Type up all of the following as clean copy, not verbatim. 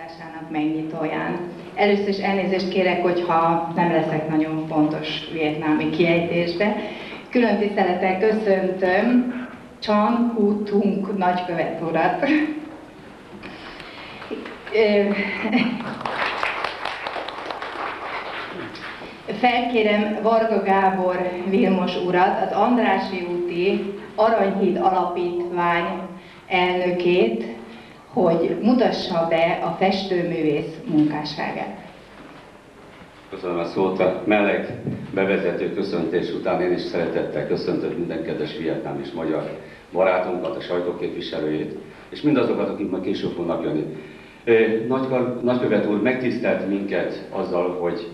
kiállításának megnyitóján. Először is elnézést kérek, hogyha nem leszek nagyon pontos vietnámi kiejtésbe. Külön tisztelettel köszöntöm Chan Hu Tung nagykövet urat. Felkérem Varga Gábor Vilmos urat, az Andrássy úti Aranyhíd Alapítvány elnökét, hogy mutassa be a festőművész munkásságát. Köszönöm a szót. A meleg bevezető köszöntés után én is szeretettel köszöntök minden kedves vietnám és magyar barátunkat, a sajtóképviselőjét, és mindazokat, akik majd később fognak jönni. Nagykövet úr megtisztelt minket azzal, hogy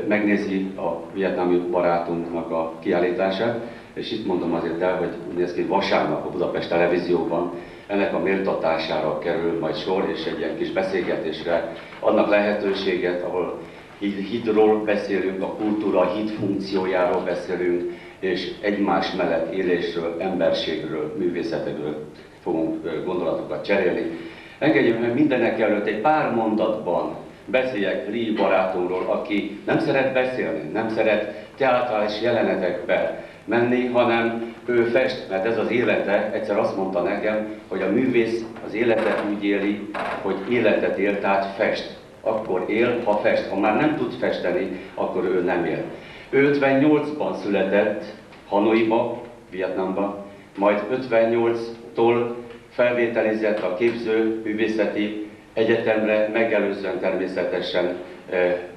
megnézi a vietnámi barátunknak a kiállítását, és itt mondom azért el, hogy néz ki, vasárnap a Budapest Televízióban ennek a méltatására kerül majd sor, és egy ilyen kis beszélgetésre adnak lehetőséget, ahol hitről beszélünk, a kultúra hit funkciójáról beszélünk, és egymás mellett élésről, emberségről, művészetekről fogunk gondolatokat cserélni. Engedjék meg mindenek előtt egy pár mondatban beszéljek Lee barátomról, aki nem szeret beszélni, nem szeret teátrális jelenetekbe menni, hanem ő fest, mert ez az élete. Egyszer azt mondta nekem, hogy a művész az életet úgy éli, hogy életet él, tehát fest. Akkor él, ha fest. Ha már nem tud festeni, akkor ő nem él. Ő 58-ban született Hanoiba, Vietnámba, majd 58-tól felvételizett a képzőművészeti egyetemre, megelőzően természetesen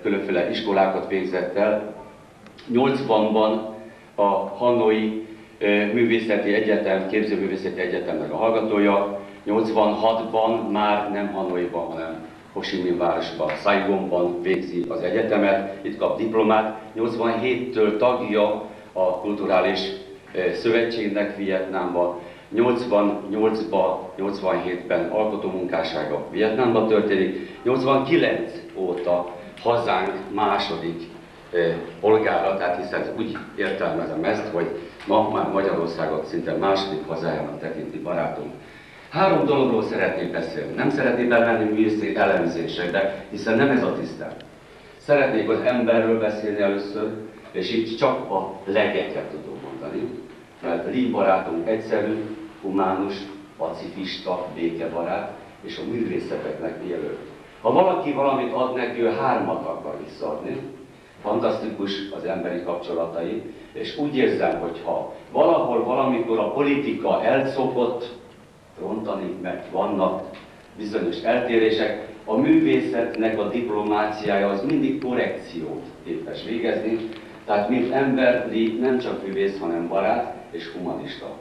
különféle iskolákat végzett el. 80-ban a Hanoi Művészeti Egyetem, Képzőművészeti Egyetemnek a hallgatója, 86-ban már nem Hanoiban, hanem Ho Chi Minh városban, Saigonban végzi az egyetemet, itt kap diplomát. 87-től tagja a Kulturális Szövetségnek Vietnámban, 88-ban, 87-ben alkotómunkássága Vietnámban történik, 89 óta hazánk második polgára, tehát hiszen úgy értelmezem ezt, hogy ma már Magyarországot szinte második hazájának tekinti barátunk. Három dologról szeretnék beszélni. Nem szeretnék belemenni művészi elemzésekbe, hiszen nem ez a tisztem. Szeretnék az emberről beszélni először, és itt csak a legeket tudom mondani, mert Lee barátunk egyszerű, humánus, pacifista, békebarát, és a művészeteknek élő. Ha valaki valamit ad neki, ő hármat akar visszaadni. Fantasztikus az emberi kapcsolatai, és úgy érzem, hogy ha valahol, valamikor a politika elszokott rontani, mert vannak bizonyos eltérések, a művészetnek a diplomáciája az mindig korrekciót képes végezni, tehát mint ember, Lee nem csak művész, hanem barát és humanista.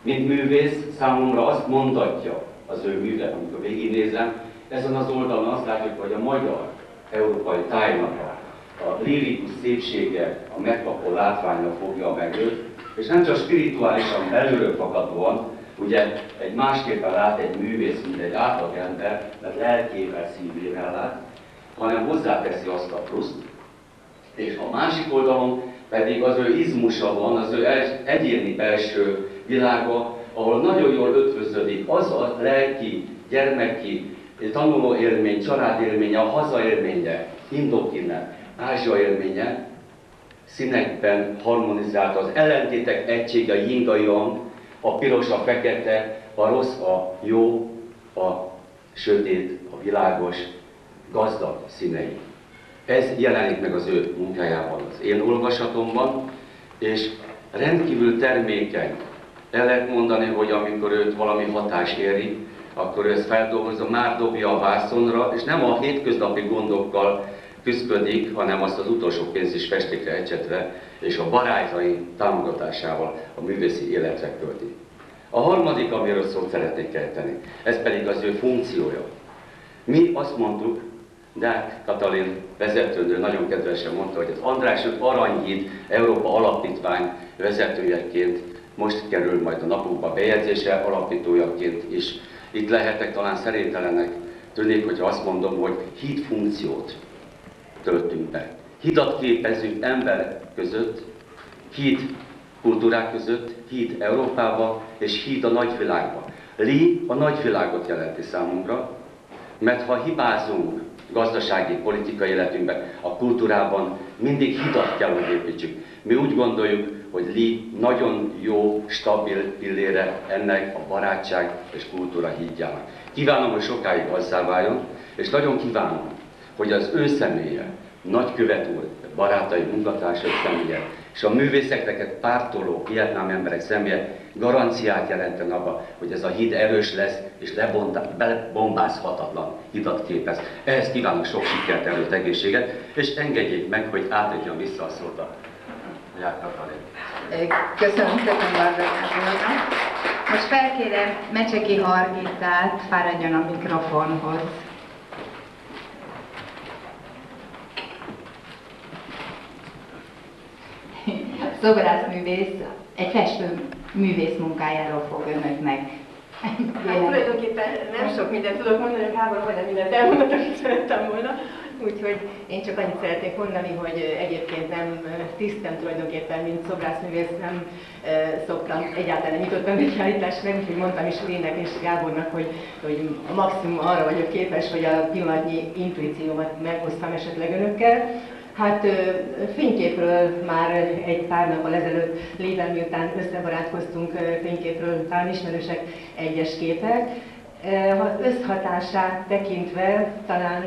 Mint művész számomra azt mondatja az ő műve, amikor végignézem, ezen az oldalon azt látjuk, hogy a magyar, európai tájnak a lirikus szépsége, a megkapó látványra fogja meg őt, és nem csak spirituálisan belülről fakadóan, ugye egy másképpen lát egy művész, mint egy átlag ember, mert lelkével, szívével lát, hanem hozzáteszi azt a pluszt, és a másik oldalon pedig az ő izmusa van, az ő egyéni belső világa, ahol nagyon jól ötvöződik az a lelki, gyermeki, tanuló élmény, család élménye, a haza élménye, Indokine, Ázsia élménye, színekben harmonizált az ellentétek egysége, a yin, a yang, a piros, a fekete, a rossz, a jó, a sötét, a világos, gazdag színei. Ez jelenik meg az ő munkájában, az én olvasatomban, és rendkívül termékeny. El lehet mondani, hogy amikor őt valami hatás éri, akkor ő ezt feldolgozza, már dobja a vászonra, és nem a hétköznapi gondokkal küszködik, hanem azt az utolsó pénzt is festékre ecsetve, és a barátai támogatásával a művészi életre költi. A harmadik, amiről szót szeretnék ejteni, ez pedig az ő funkciója. Mi azt mondtuk, Deák Katalin vezetőnő nagyon kedvesen mondta, hogy az Andrássy Aranyhíd Európa Alapítvány vezetőjeként most kerül majd a napokba bejegyzése, alapítójaként is. Itt lehetek talán szerénytelenek tűnik, hogyha azt mondom, hogy híd funkciót töltünk be. Hidat képezünk emberek között, híd kultúrák között, híd Európába és híd a nagyvilágba. Lee a nagyvilágot jelenti számunkra, Mert ha hibázunk gazdasági, politikai életünkben, a kultúrában mindig hidat kell, hogy építsük. Mi úgy gondoljuk, hogy Lee nagyon jó, stabil pillére ennek a barátság és kultúra hídjának. Kívánom, hogy sokáig azzá váljon, és nagyon kívánom, hogy az ő személye, nagykövet úr, barátai, munkatársai személye, és a művészeknek pártoló vietnámi emberek személye garanciát jelenten abba, hogy ez a híd erős lesz, és lebombázhatatlan hidat képez. Ehhez kívánok sok sikert, erőt, egészséget, és engedjék meg, hogy átadjam vissza a szót a Katalin. Köszönöm szépen, Barbara. Most felkérem Mecseki Hargitát, fáradjon a mikrofonhoz. Szobrászművész, egy festő művész munkájáról fog önöknek. Hát tulajdonképpen nem sok mindent tudok mondani, hogy Gábor majdnem mindent elmondott, amit szerettem volna. Úgyhogy én csak annyit szeretnék mondani, hogy egyébként nem tisztem tulajdonképpen, mint szobrászművész, nem szoktam, egyáltalán nyitottam egy kiállítást meg, úgyhogy mondtam is Lének és Gábornak, hogy a maximum arra vagyok képes, hogy a pillanatnyi intuíciómat megosztam esetleg önökkel. Hát fényképről már egy pár nappal ezelőtt Lével, miután összebarátkoztunk, fényképről talán ismerősek egyes képek. Ha összhatását tekintve talán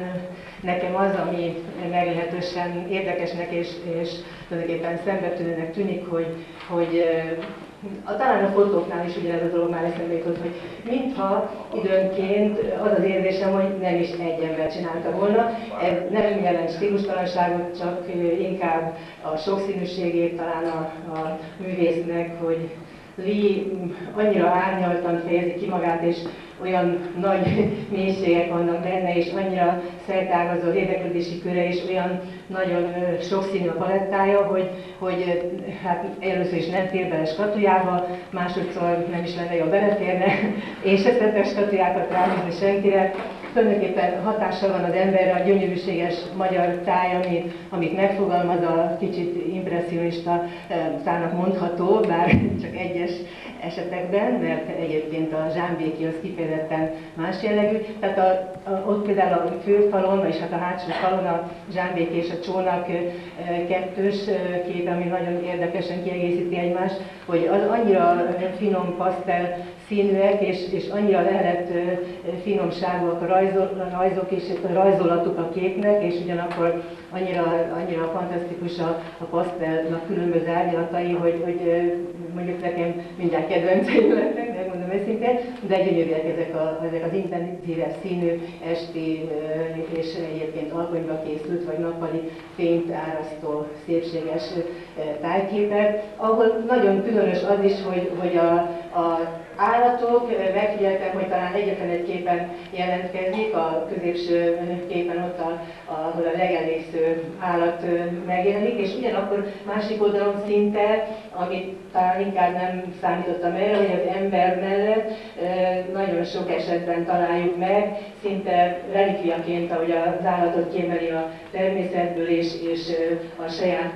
nekem az, ami meglehetősen érdekesnek és tulajdonképpen szembetűnőnek tűnik, hogy talán a fotóknál is ugyanez a dolog már eszembe jutott, hogy mintha időnként az az érzésem, hogy nem is egy ember csinálta volna. Ez nem jelent stílustalanságot, csak inkább a sokszínűségét talán a művésznek, hogy Lee annyira árnyaltan fejezi ki magát, és olyan nagy mélységek vannak benne, és annyira szerteágazó az érdeklődési köre, és olyan nagyon sokszínű a palettája, hogy hát először is nem fér bele statujába, másodszor nem is lenne jó beleférne, és ezt a statujákat ráhúzni senkire. Tulajdonképpen hatással van az emberre a gyönyörűséges magyar táj, amit megfogalmaz, a kicsit impresszionista tájnak mondható, bár csak egyes esetekben, mert egyébként a zsámbéki az kifejezetten más jellegű. Tehát ott például a főfalon, vagyis hát a hátsó falon a zsámbéki és a csónak kettős kép, ami nagyon érdekesen kiegészíti egymást, hogy az annyira finom pasztel színűek, és annyira lehetett finomságúak a rajzok és a rajzolatuk a képnek, és ugyanakkor annyira fantasztikus a pasztelnak különböző árnyalatai, hogy mondjuk nekem mindjárt kedvenceim lettek, megmondom őszintén, de gyönyörűek ezek az intenzívebb színű, esti és egyébként alkonyba készült, vagy nappali fényt árasztó szépséges tájképek, ahol nagyon különös az is, hogy a állatok, megfigyeltem, hogy talán egyetlen egy képen jelentkezik, a középső képen ott, ahol a legelésző állat megjelenik, és ugyanakkor másik oldalon szinte, amit talán inkább nem számítottam erre, hogy az ember mellett nagyon sok esetben találjuk meg, szinte relikviaként, ahogy az állatot kiemeli a természetből, és a saját,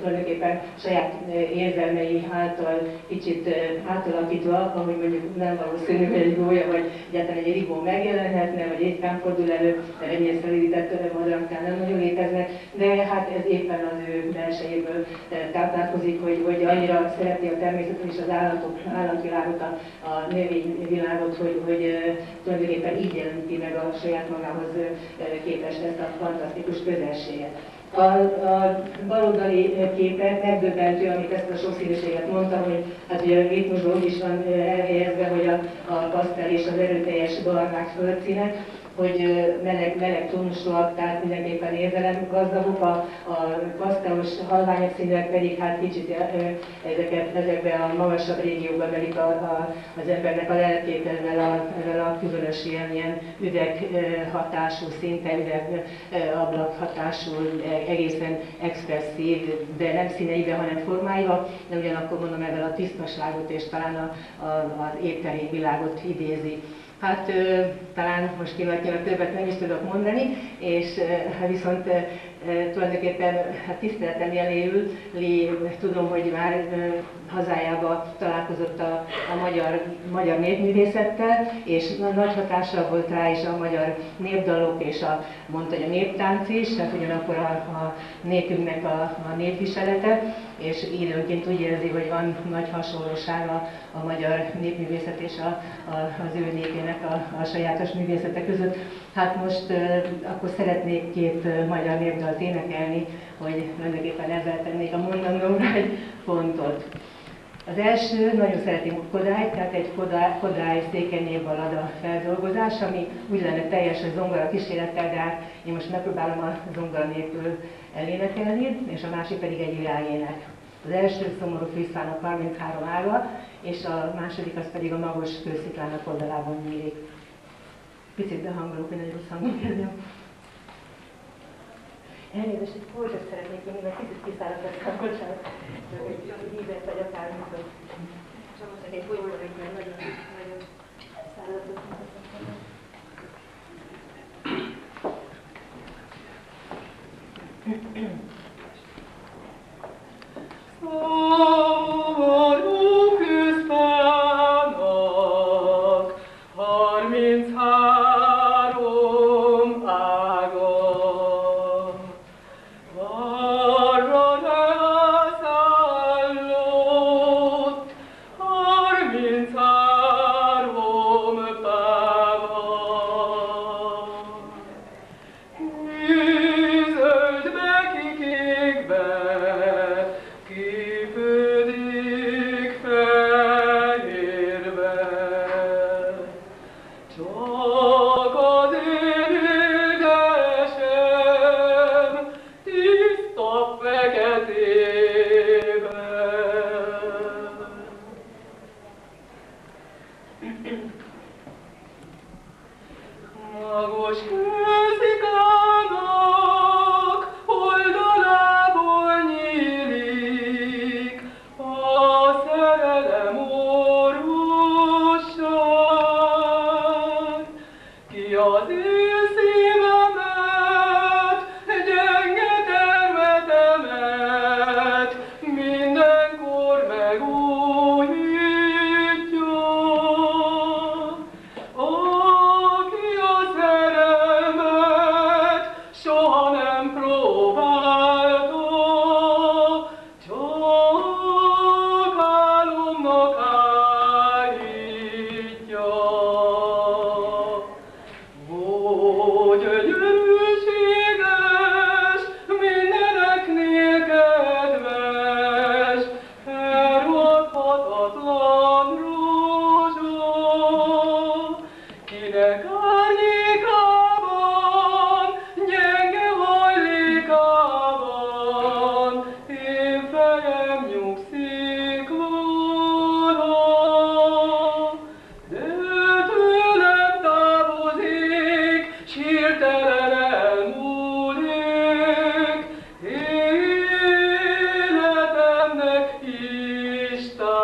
tulajdonképpen saját érzelmei által kicsit átalakítva, ahogy mondjuk nem valószínű, hogy egy gólya vagy egyáltalán egy ribó megjelenhetne, vagy ritkán fordul elő, de ennyire szelidített madaraknál nem nagyon léteznek, de hát ez éppen az ő belsejéből táplálkozik, hogy annyira szereti a természetet és az állatvilágot, a növényvilágot, hogy tulajdonképpen így jelenti meg a saját magához képest ezt a fantasztikus közelséget. A baloldali képet megdöbbentő, amit ezt a sokszínűséget mondtam, hogy hát ugye a ritmusban úgy is van elhelyezve, hogy a pasztel és az erőteljes barnák földszínek, hogy meleg tónusúak, tehát mindenképpen érzelemgazdagok, a pasztelos halványabb színűek pedig hát kicsit ezekbe a magasabb régióba emelik az embernek a lelkét ezzel a különös ilyen üveghatású, szinte üvegablakhatású, egészen expresszív, de nem színeiben, hanem formáival, de ugyanakkor mondom ezzel a tisztaságot és talán az étterén világot idézi. Hát talán most pillanatnyilag többet nem is tudok mondani, és viszont tulajdonképpen hát tiszteletem jeléül tudom, hogy már hazájába találkozott a magyar népművészettel, és nagy hatással volt rá is a magyar népdalok és mondta, hogy a néptánc is, tehát ugyanakkor a népünknek a népviselete, és időnként úgy érzi, hogy van nagy hasonlóság a magyar népművészet és az ő népének a sajátos művészete között. Hát most akkor szeretnék két magyar népdalt énekelni, hogy tulajdonképpen ezzel tennék a mondandómra egy pontot. Az első, nagyon szeretném a Kodályt, tehát egy Kodály Székelyné ballada feldolgozás, ami úgy lenne teljes a zongora kísérettel, de hát én most megpróbálom a zongora nélkül elénekelni, és a másik pedig egy világének. Az első Szomorú Fűszfának 33 ága, és a második az pedig a Magos Kősziklának oldalában nyílik. Picit behangolok, hogy nagyon rossz hangon kezdem. Elnézést, egy polcsot szeretnék én, mert kicsit kiszáradt a bocsánat, hogy ízet vagy akármikor. Csak most egy folyamodok, mert nagyon száradott. Szomorú Kőszfának 33 ága, arra leszállott 33 páva. Zöldbe kikékbe kifődik fehérbe, csak az én édesem tiszta feketébe. Magos Kősziklának oldalából nyílik a szerelem orvosság, ki az én szívemet, gyenge termetemet mindenkor megújítja. Aki a szerelmet soha nem próbálta, csak álomnak állítja. Ó, gyönyörűséges, mindeneknél kedves, elragadhatatlan rózsa, kinek árnyékában, gyenge hajlékában én fejem nyugszik volna, de tőlem távozik, s hirtelen elmúlik életemnek is távja.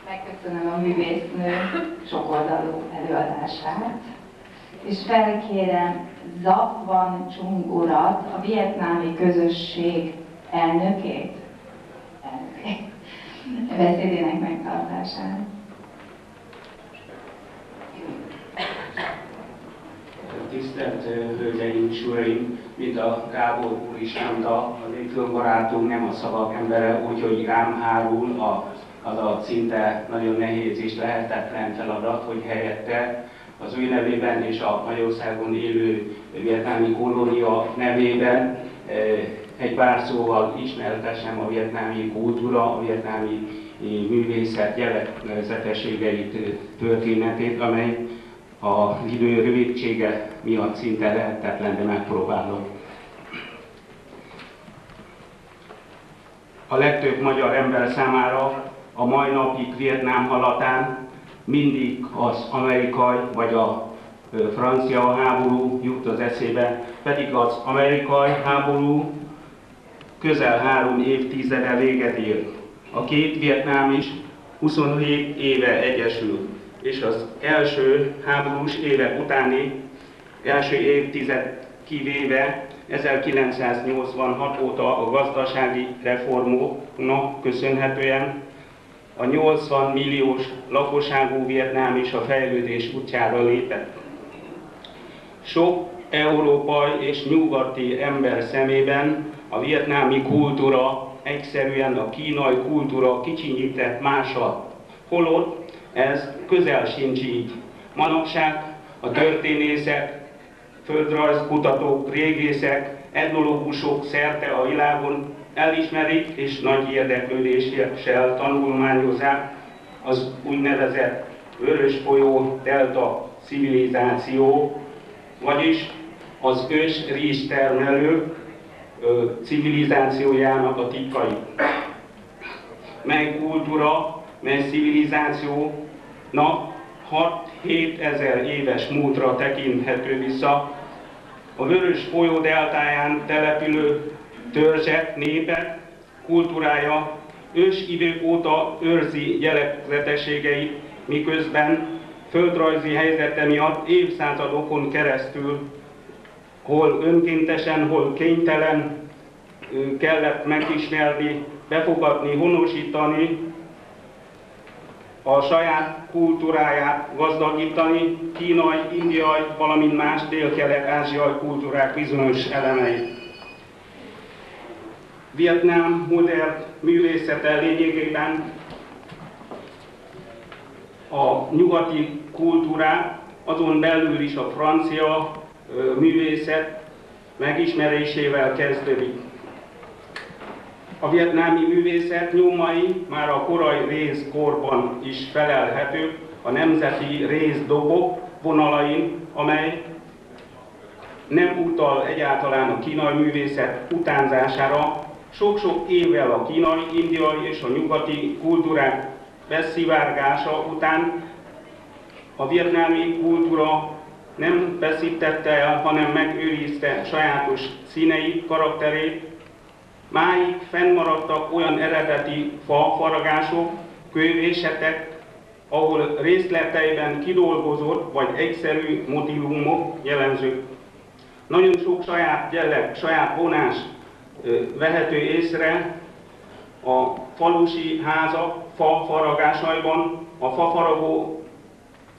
Megköszönöm a művésznő sokoldalú előadását, és felkérem Zapvan Chung urat, a vietnámi közösség elnökét, beszédének megtartására. Tisztelt Hölgyeim és Uraim, mint a Gábor úr is mondta, az én filmbarátunk nem a szavak embere, úgyhogy rám hárul az a szinte nagyon nehéz és lehetetlen feladat, hogy helyette az ő nevében és a Magyarországon élő vietnámi kolónia nevében egy pár szóval ismertessem a vietnámi kultúra, a vietnámi művészet jellegzetességeit, történetét, amely az idő rövidsége miatt szinte lehetetlen, de megpróbálok. A legtöbb magyar ember számára a mai napig Vietnám halatán mindig az amerikai vagy a francia háború jut az eszébe, pedig az amerikai háború közel 3 évtizede véget ér. A két Vietnám is 27 éve egyesül, és az első háborús évek utáni első évtized kivéve 1986 óta a gazdasági reformoknak köszönhetően a 80 milliós lakosságú Vietnám is a fejlődés útjára lépett. Sok európai és nyugati ember szemében a vietnámi kultúra egyszerűen a kínai kultúra kicsinyített mása, holott ez közel sincs így. Manapság a történészek, földrajzkutatók, régészek, etnológusok szerte a világon elismerik és nagy érdeklődéssel tanulmányozzák az úgynevezett Vörös-folyó delta civilizáció, vagyis az ős rizstermelők civilizációjának a titkait. Mely kultúra, mely civilizációnak 6-7 ezer éves múltra tekinthető vissza. A Vörös-folyó deltáján települő törzsek, népek kultúrája ősidők óta őrzi jellegzetességeit, miközben földrajzi helyzete miatt évszázadokon keresztül hol önkéntesen, hol kénytelen kellett megismerni, befogadni, honosítani, a saját kultúráját gazdagítani, kínai, indiai, valamint más dél-kelet-ázsiai kultúrák bizonyos elemeit. Vietnám modern művészete lényegében a nyugati kultúrák, azon belül is a francia művészet megismerésével kezdődik. A vietnámi művészet nyomai már a korai rézkorban is felelhetők a nemzeti rézdobok vonalain, amely nem utal egyáltalán a kínai művészet utánzására. Sok-sok évvel a kínai, indiai és a nyugati kultúrák beszivárgása után a vietnámi kultúra nem veszítette el, hanem megőrizte sajátos színeit, karakterét. Máig fennmaradtak olyan eredeti fafaragások, kővészetek, ahol részleteiben kidolgozott vagy egyszerű motívumok jellemzők. Nagyon sok saját jelleg, saját vonás vehető észre a falusi házak fafaragásaiban, a fafaragó,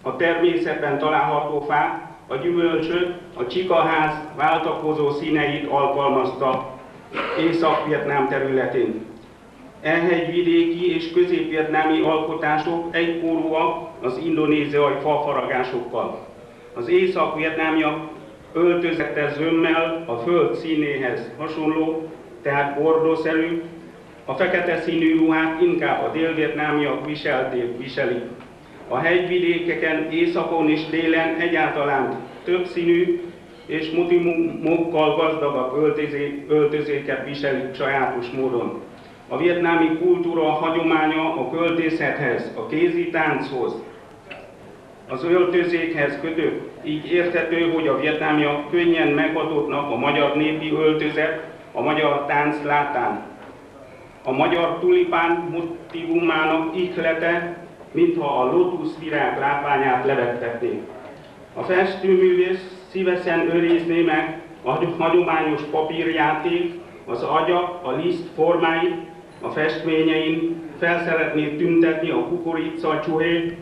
a természetben található fák, a gyümölcsök, a csikaház váltakozó színeit alkalmazta Észak-Vietnám területén. Elhegyvidéki és közép-vietnámi alkotások egykorúak az indonéziai fafaragásokkal. Az észak-vietnámiak öltözete zömmel a föld színéhez hasonló, tehát bordószerű, a fekete színű ruhát inkább a dél-vietnámiak viselik. A hegyvidékeken, északon és délen egyáltalán többszínű és motivumokkal gazdagabb öltözéket viselik sajátos módon. A vietnámi kultúra hagyománya a költészethez, a kézi tánchoz, az öltözékhez kötött. Így érthető, hogy a vietnámiak könnyen meghatottnak a magyar népi öltözet, a magyar tánc látán. A magyar tulipán motivumának ihlete, mintha a lótuszvirág látványát levegtetnék. A festőművész szívesen őrizné meg a hagyományos papírjáték, az agyak, a liszt formáit, a festményein fel szeretné tüntetni a kukorica csuhét,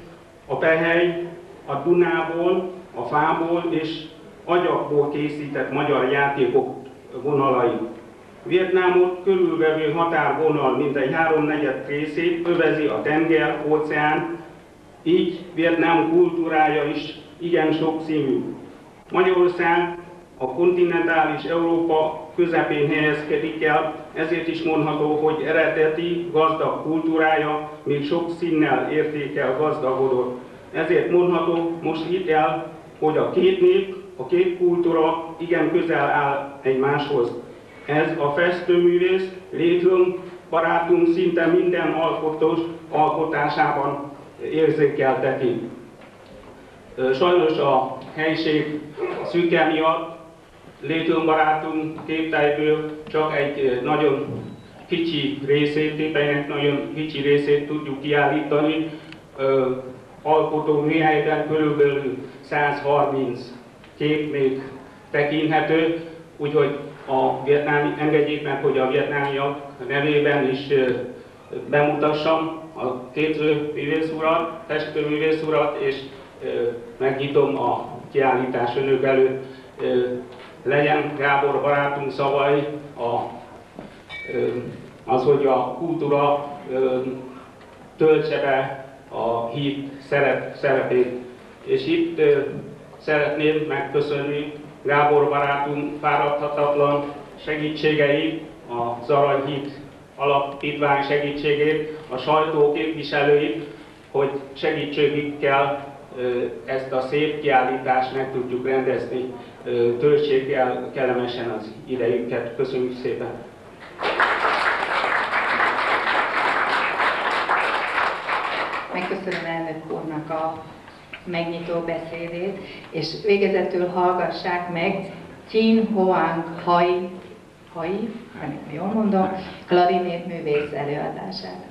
a pehely, a Dunából, a fából és agyakból készített magyar játékok vonalai. Vietnámot körülvevő határvonal mintegy 3/4 részét övezi a tenger, óceán, így Vietnám kultúrája is igen sokszínű. Magyarország a kontinentális Európa közepén helyezkedik el, ezért is mondható, hogy eredeti, gazdag kultúrája még sok színnel, értékkel gazdagodott. Ezért mondható most itt el, hogy a két nép, a két kultúra igen közel áll egymáshoz. Ez a festőművész, Léthlung barátunk szinte minden alkotásában érzékelteti. Sajnos a helység szűke miatt létőnbarátunk képteiből csak egy nagyon kicsi részét, képeinek nagyon kicsi részét tudjuk kiállítani. Alkotó műhelyben körülbelül 130 kép még tekinthető, úgyhogy engedjék meg, hogy a vietnámiak nevében is bemutassam a képzőművész urat, festőművész urat, és megnyitom a kiállítás önök előtt. Legyen Gábor barátunk szavai az, hogy a kultúra töltse be a hit szerepét. És itt szeretném megköszönni Gábor barátunk fáradhatatlan segítségeit, az Aranyhit Alapítvány segítségét, a sajtó képviselőit, hogy segítségükkel ezt a szép kiállítást meg tudjuk rendezni. Töltsék el kellemesen az idejüket. Köszönjük szépen! Megköszönöm elnök úrnak a megnyitó beszédét, és végezetül hallgassák meg Chin Hoang Hai, jól mondom, klarinét művész előadását.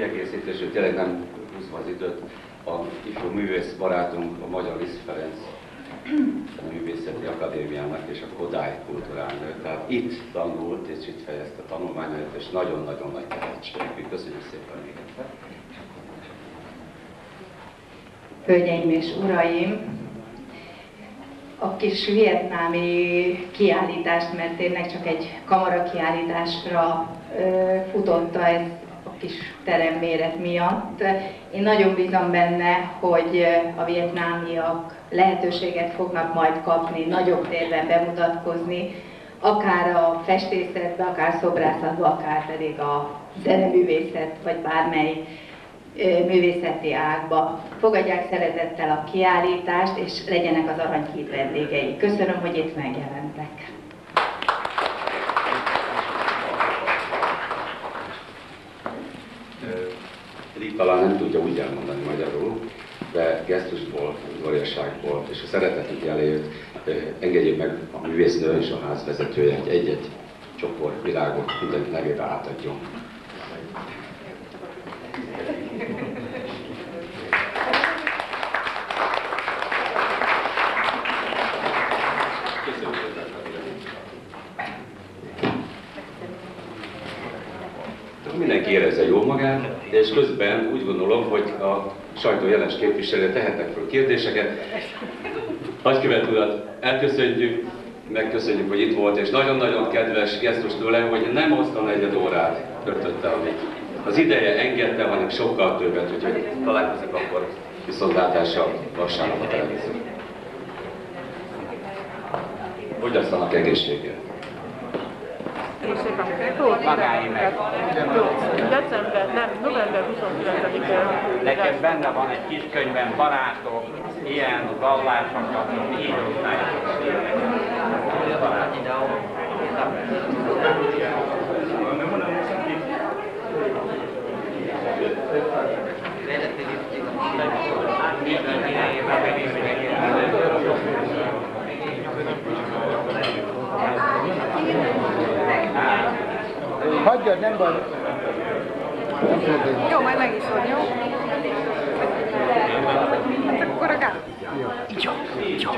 kiegészítésül tényleg nem húzva az időt, a ifjú művész barátunk, a Magyar Liszt Ferenc Művészeti Akadémiának és a Kodály Kulturálnő. Tehát itt tanult és itt fejezte a tanulmányait, és nagyon-nagyon nagy tehetségű. Köszönjük szépen még egyszer. Hölgyeim és uraim, a kis vietnámi kiállítást, mert tényleg csak egy kamara kiállításra futotta ez a kis teremméret miatt. Én nagyon bízom benne, hogy a vietnámiak lehetőséget fognak majd kapni, nagyobb térben bemutatkozni, akár a festészetbe, akár szobrászatba, akár pedig a zeneművészet, vagy bármely művészeti ágba. Fogadják szeretettel a kiállítást, és legyenek az Aranyhíd vendégei. Köszönöm, hogy itt megjelentek. Lee talán nem tudja úgy elmondani magyarul, de gesztusból, udvariasságból és a szeretetük jeléért engedjék meg a művésznő és a házvezetője, hogy egy-egy csokor virágot mindenki nevébe átadjon. Mindenki érezze jól magát, és közben úgy gondolom, hogy a sajtó jeles képviselője tehetnek föl kérdéseket. Nagykövet urat elköszönjük, megköszönjük, hogy itt volt, és nagyon-nagyon kedves gesztus tőle, hogy nem azt a negyed órát töltötte, amit az ideje engedte, hanem sokkal többet, úgyhogy találkozunk akkor viszontlátásra vasárnap a televízió. Fogyasszanak egészséggel! November 29-én. Nekem benne van egy kis könyvben, barátok, ilyen vallásokat, így osztályokat. Hagyjad, nem baj. Jó, majd megiszod, jó? Hát akkor a gál. Jó, jó.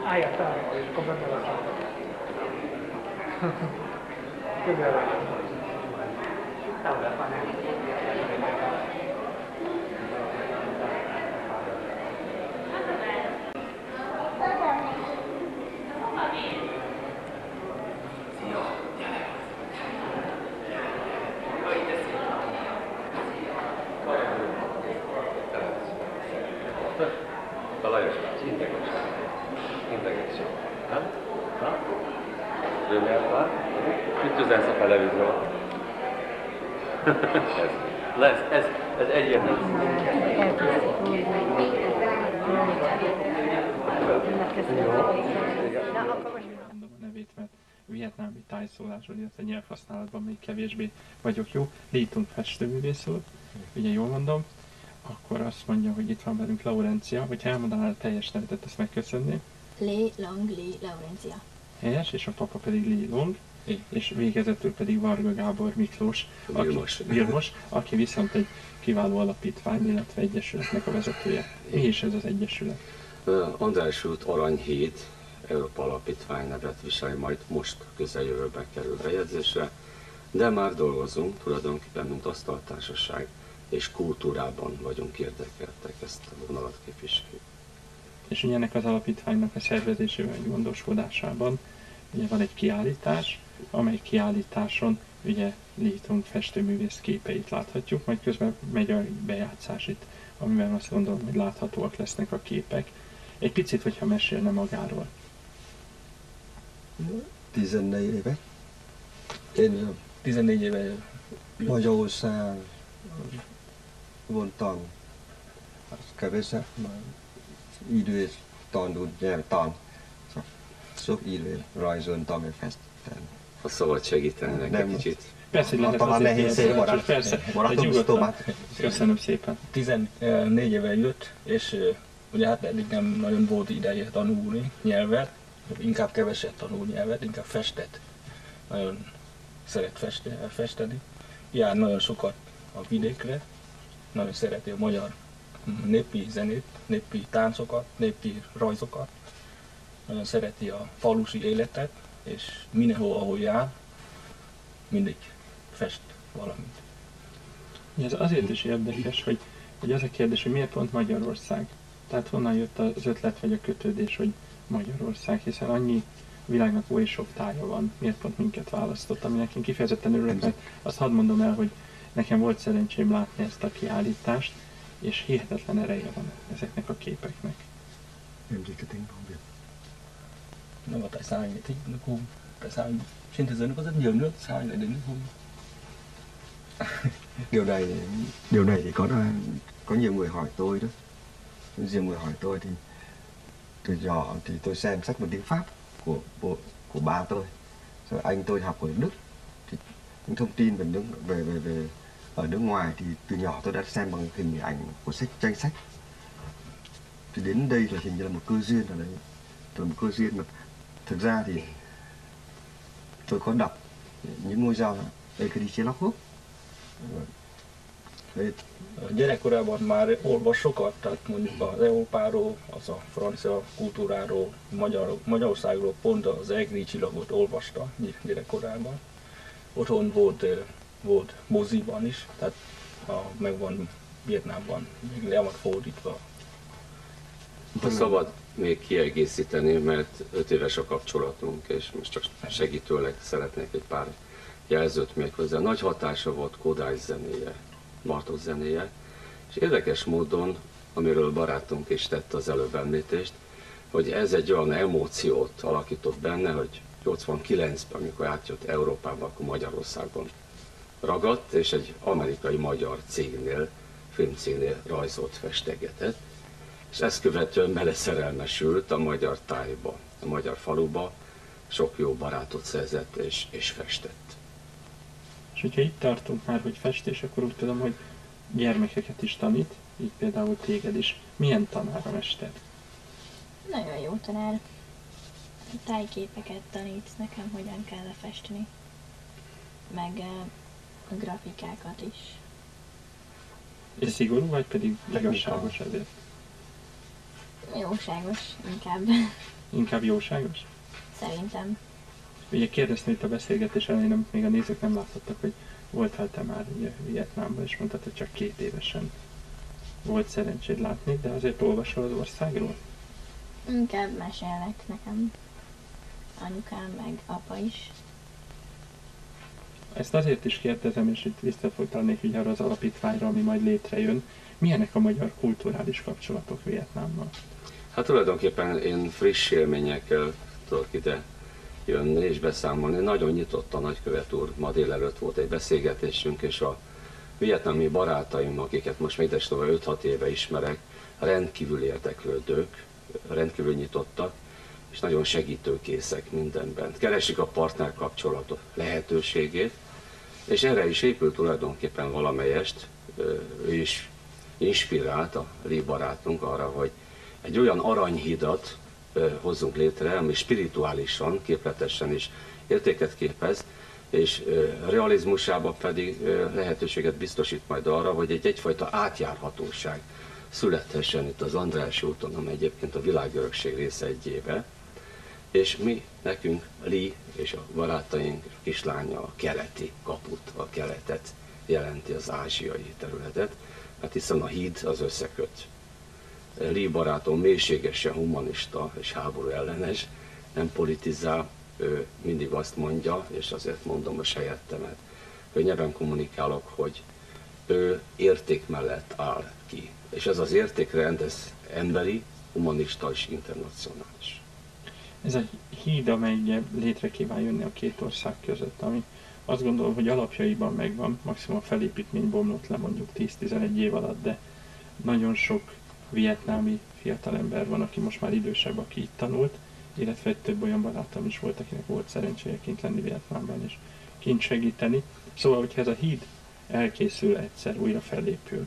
Álljak távolba, és akkor bemeleszem. Közel vagy. Lajos, integració. Rövidebb. Mit üzensz a televíziót? Ez egyértelmű. Mondom a nevét, mert vietnámi tájszólásról, illetve nyelvhasználatban még kevésbé vagyok jó. Lee Tung festőművész úr, ugye jól mondom, akkor azt mondja, hogy itt van velünk Laurencia, hogyha elmondanál a teljes nevetet, ezt megköszönném. Lee Long Lee Laurencia. Helyes, és a papa pedig Lee Long, és végezetül pedig Varga Gábor Miklós, Vilmos, aki viszont egy kiváló alapítvány, illetve egyesületnek a vezetője. Mi is ez az egyesület? András út Aranyhíd Európa Alapítvány nevet viseli, majd most közeljövőben kerül bejegyzésre, de már dolgozunk tulajdonképpen, mint asztaltársaság, és kultúrában vagyunk érdekeltek, ezt a vonalat képviseljük. És ugye ennek az alapítványnak a szervezésében, vagy gondoskodásában ugye van egy kiállítás, amely kiállításon ugye Lee Tung festőművész képeit láthatjuk, majd közben megy a bejátszás itt, amiben azt gondolom, hogy láthatóak lesznek a képek. Egy picit, hogyha mesélne magáról. 14 éve. Én 14 éve Magyarország voltam, kevesebb időt tanult, nyelvtan. Sok időt rajzoltam és festettem. Ha szabad segíteni neki kicsit. Persze, hogy lehet talán nehéz persze, de nyugodtan. Köszönöm szépen. 14 éve jött, és Ugye hát eddig nem nagyon volt ideje tanulni nyelvet, inkább keveset tanul nyelvet, inkább festett. Nagyon szeret festeni. Jár nagyon sokat a vidékre, nagyon szereti a magyar népi zenét, népi táncokat, népi rajzokat. Nagyon szereti a falusi életet, és mindenhol, ahol jár, mindig fest valamit. Ez azért is érdekes, hogy az a kérdés, hogy miért pont Magyarország? Tehát honnan jött az ötlet vagy a kötődés, hogy Magyarország, hiszen annyi világnak oly sok tája van, miért pont minket választott, ami nekem kifejezetten örülök, mert azt hadd mondom el, hogy nekem volt szerencsém látni ezt a kiállítást, és hihetetlen ereje van ezeknek a képeknek. Em chỉ có tiếng không biết. Nó mà tại sao anh lại thích nước Hun? Tại sao trên thế giới nó có rất nhiều nước, sao anh lại đến nước Hun? Điều này thì có nhiều người hỏi tôi đó. Nhiều người hỏi tôi thì từ nhỏ thì tôi xem sách bằng tiếng Pháp của ba tôi. Rồi anh tôi học ở Đức thì những thông tin về ở nước ngoài thì từ nhỏ tôi đã xem bằng hình ảnh của tranh sách. Thì đến đây là hình như là một cơ duyên ở đấy. Là một cơ duyên mà thực ra thì tôi có đọc những ngôi sao đây cứ đi chế lóc hút. Gyerekkorában már olvas sokat, tehát mondjuk az Európáról, az a francia kultúráról, Magyarországról pont az egri csillagot olvasta gyerekkorában. Otthon volt moziban is, tehát megvan Vietnámban, még le van fordítva. Ha szabad még kiegészíteni, mert 5 éves a kapcsolatunk, és most csak segítőleg szeretnék egy pár jelzőt még hozzá. Nagy hatása volt Kodály zenéje, Bartók zenéje, és érdekes módon, amiről barátunk is tette az előbb említést, hogy ez egy olyan emóciót alakított benne, hogy 89-ben, amikor átjött Európába, akkor Magyarországon ragadt, és egy amerikai-magyar cégnél, filmcégnél rajzolt, festegetett, és ezt követően beleszerelmesült a magyar tájba, a magyar faluba, sok jó barátot szerzett és festett. És hogyha itt tartunk már, hogy festés, akkor úgy tudom, hogy gyermekeket is tanít, így például téged is. Milyen tanár a mester? Nagyon jó tanár. Tájképeket tanít nekem, hogyan kell lefesteni. Meg a grafikákat is. És szigorú, vagy pedig igazságos ezért? Jóságos inkább. Inkább jóságos? Szerintem. Ugye kérdeztem itt a beszélgetés elején, amit még a nézők nem láthattak, hogy voltál te már ugye Vietnámban, és mondtad, hogy csak 2 évesen volt szerencséd látni, de azért olvasol az országról? Inkább mesélnek nekem. Anyukám meg apa is. Ezt azért is kérdezem, és itt visszafolytalnék ugye arra az alapítványra, ami majd létrejön. Milyenek a magyar kulturális kapcsolatok Vietnámmal? Hát tulajdonképpen én friss élményekkel tudok ide jönni és beszámolni. Nagyon nyitott a nagykövet úr, ma délelőtt volt egy beszélgetésünk, és a vietnámi barátaim, akiket most még 5-6 éve ismerek, rendkívül érdeklődők, rendkívül nyitottak, és nagyon segítőkészek mindenben. Keresik a partnerkapcsolatot lehetőségét, és erre is épül tulajdonképpen valamelyest, ő is inspirált, a Lee barátunk arra, hogy egy olyan aranyhidat hozzunk létre, ami spirituálisan, képletesen is értéket képez, és realizmusában pedig lehetőséget biztosít majd arra, hogy egyfajta átjárhatóság születhessen itt az Andrássy úton, ami egyébként a világörökség része egy éve, és nekünk Lee és a barátaink kislánya a keleti kaput, a keletet jelenti, az ázsiai területet, hát hiszen a híd az összeköt. Lee barátom mélységesen humanista és háború ellenes, nem politizál, ő mindig azt mondja, és azért mondom a sajáttemet, könnyebben kommunikálok, hogy ő érték mellett áll ki. És ez az értékrend, ez emberi, humanista és internacionális. Ez egy híd, amely ugye létre kíván jönni a 2 ország között, ami azt gondolom, hogy alapjaiban megvan, maximum a felépítmény bomlott le mondjuk 10-11 év alatt, de nagyon sok vietnámi fiatalember van, aki most már idősebb, aki itt tanult, illetve több olyan barátom is volt, akinek volt szerencséje kint lenni Vietnámban és kint segíteni. Szóval, hogyha ez a híd elkészül egyszer, újra felépül,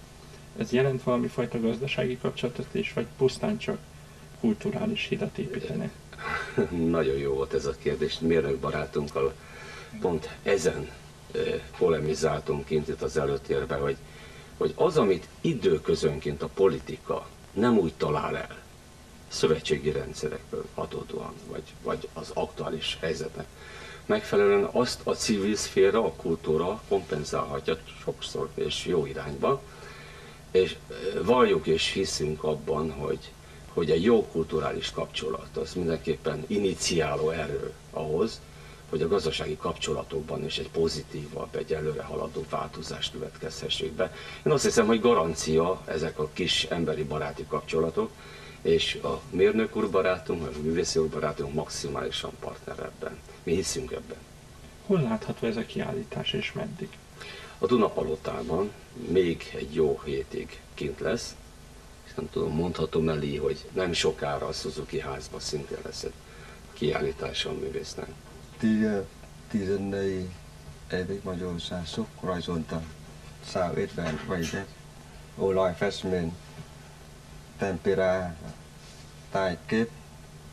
Ez jelent valami fajta gazdasági kapcsolatot is, vagy pusztán csak kulturális hidat építenek? Nagyon jó volt ez a kérdés. Mérnök barátunkkal pont ezen polemizáltunk kint itt az előtérben, hogy az, amit időközönként a politika nem úgy talál el, szövetségi rendszerekből adódóan, vagy az aktuális helyzetnek megfelelően, azt a civil szféra, a kultúra kompenzálhatja sokszor és jó irányba, és valljuk és hiszünk abban, hogy egy jó kulturális kapcsolat az mindenképpen iniciáló erő ahhoz, hogy a gazdasági kapcsolatokban is egy pozitívabb, egy előre haladó változást következhessék be. Én azt hiszem, hogy garancia ezek a kis emberi baráti kapcsolatok, és a mérnök úr barátunk, a művészi úr barátunk maximálisan partner ebben. Mi hiszünk ebben. Hol látható ez a kiállítás és meddig? A Dunapalotában még egy jó hétig kint lesz, és nem tudom, mondhatom elé, hogy nem sokára a Suzuki házban szintén lesz egy kiállítása a művésznek. 14 évig Magyarország sok rajzolta 150 rajzet, olajfestmény, tempera, tájkép,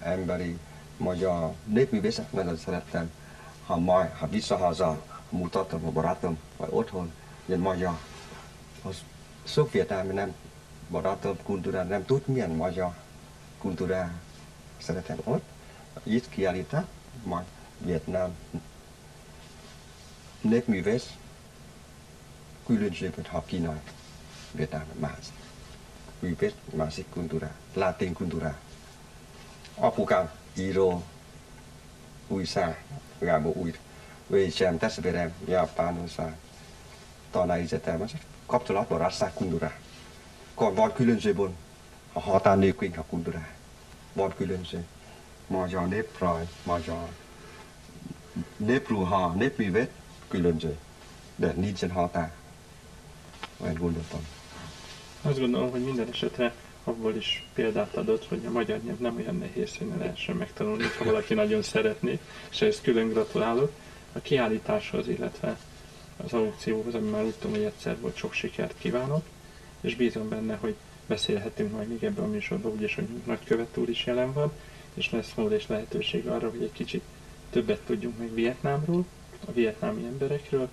emberi magyar népművészet, nagyon szerettem. Ha visszahaza mutatom a barátom, vagy otthon, hogy magyar, az sok vietnámi nem barátom kultúrát, nem tud milyen magyar kultúrát szeretem ott. Itt kiállítás, majd Vietnám népművész különbséget ha kínai Vietnám más. Művész másik kultúrá, latin kultúrá. Apukám író, újságában úgy, ő sem testvérem Japánország tanáregyetem, kapcsolatban rasszák kultúrá. Van különbségben a határ nélkül a kultúrá. Van különbség. Magyar néprajz, magyar népruha, népművész különbség, de nincsen határ. Olyan gondoltam. Azt gondolom, hogy minden esetre abból is példát adott, hogy a magyar nyelv nem olyan nehéz, hogy ne lehessen megtanulni, ha valaki nagyon szeretné, és ezt külön gratulálok. A kiállításhoz, illetve az aukcióhoz, ami már úgy tudom, hogy egyszer volt, sok sikert kívánok, és bízom benne, hogy beszélhetünk majd még ebben a műsorban, úgyis, hogy nagykövet úr is jelen van, és lesz mód és lehetőség arra, hogy egy kicsit többet tudjunk meg Vietnámról, a vietnámi emberekről,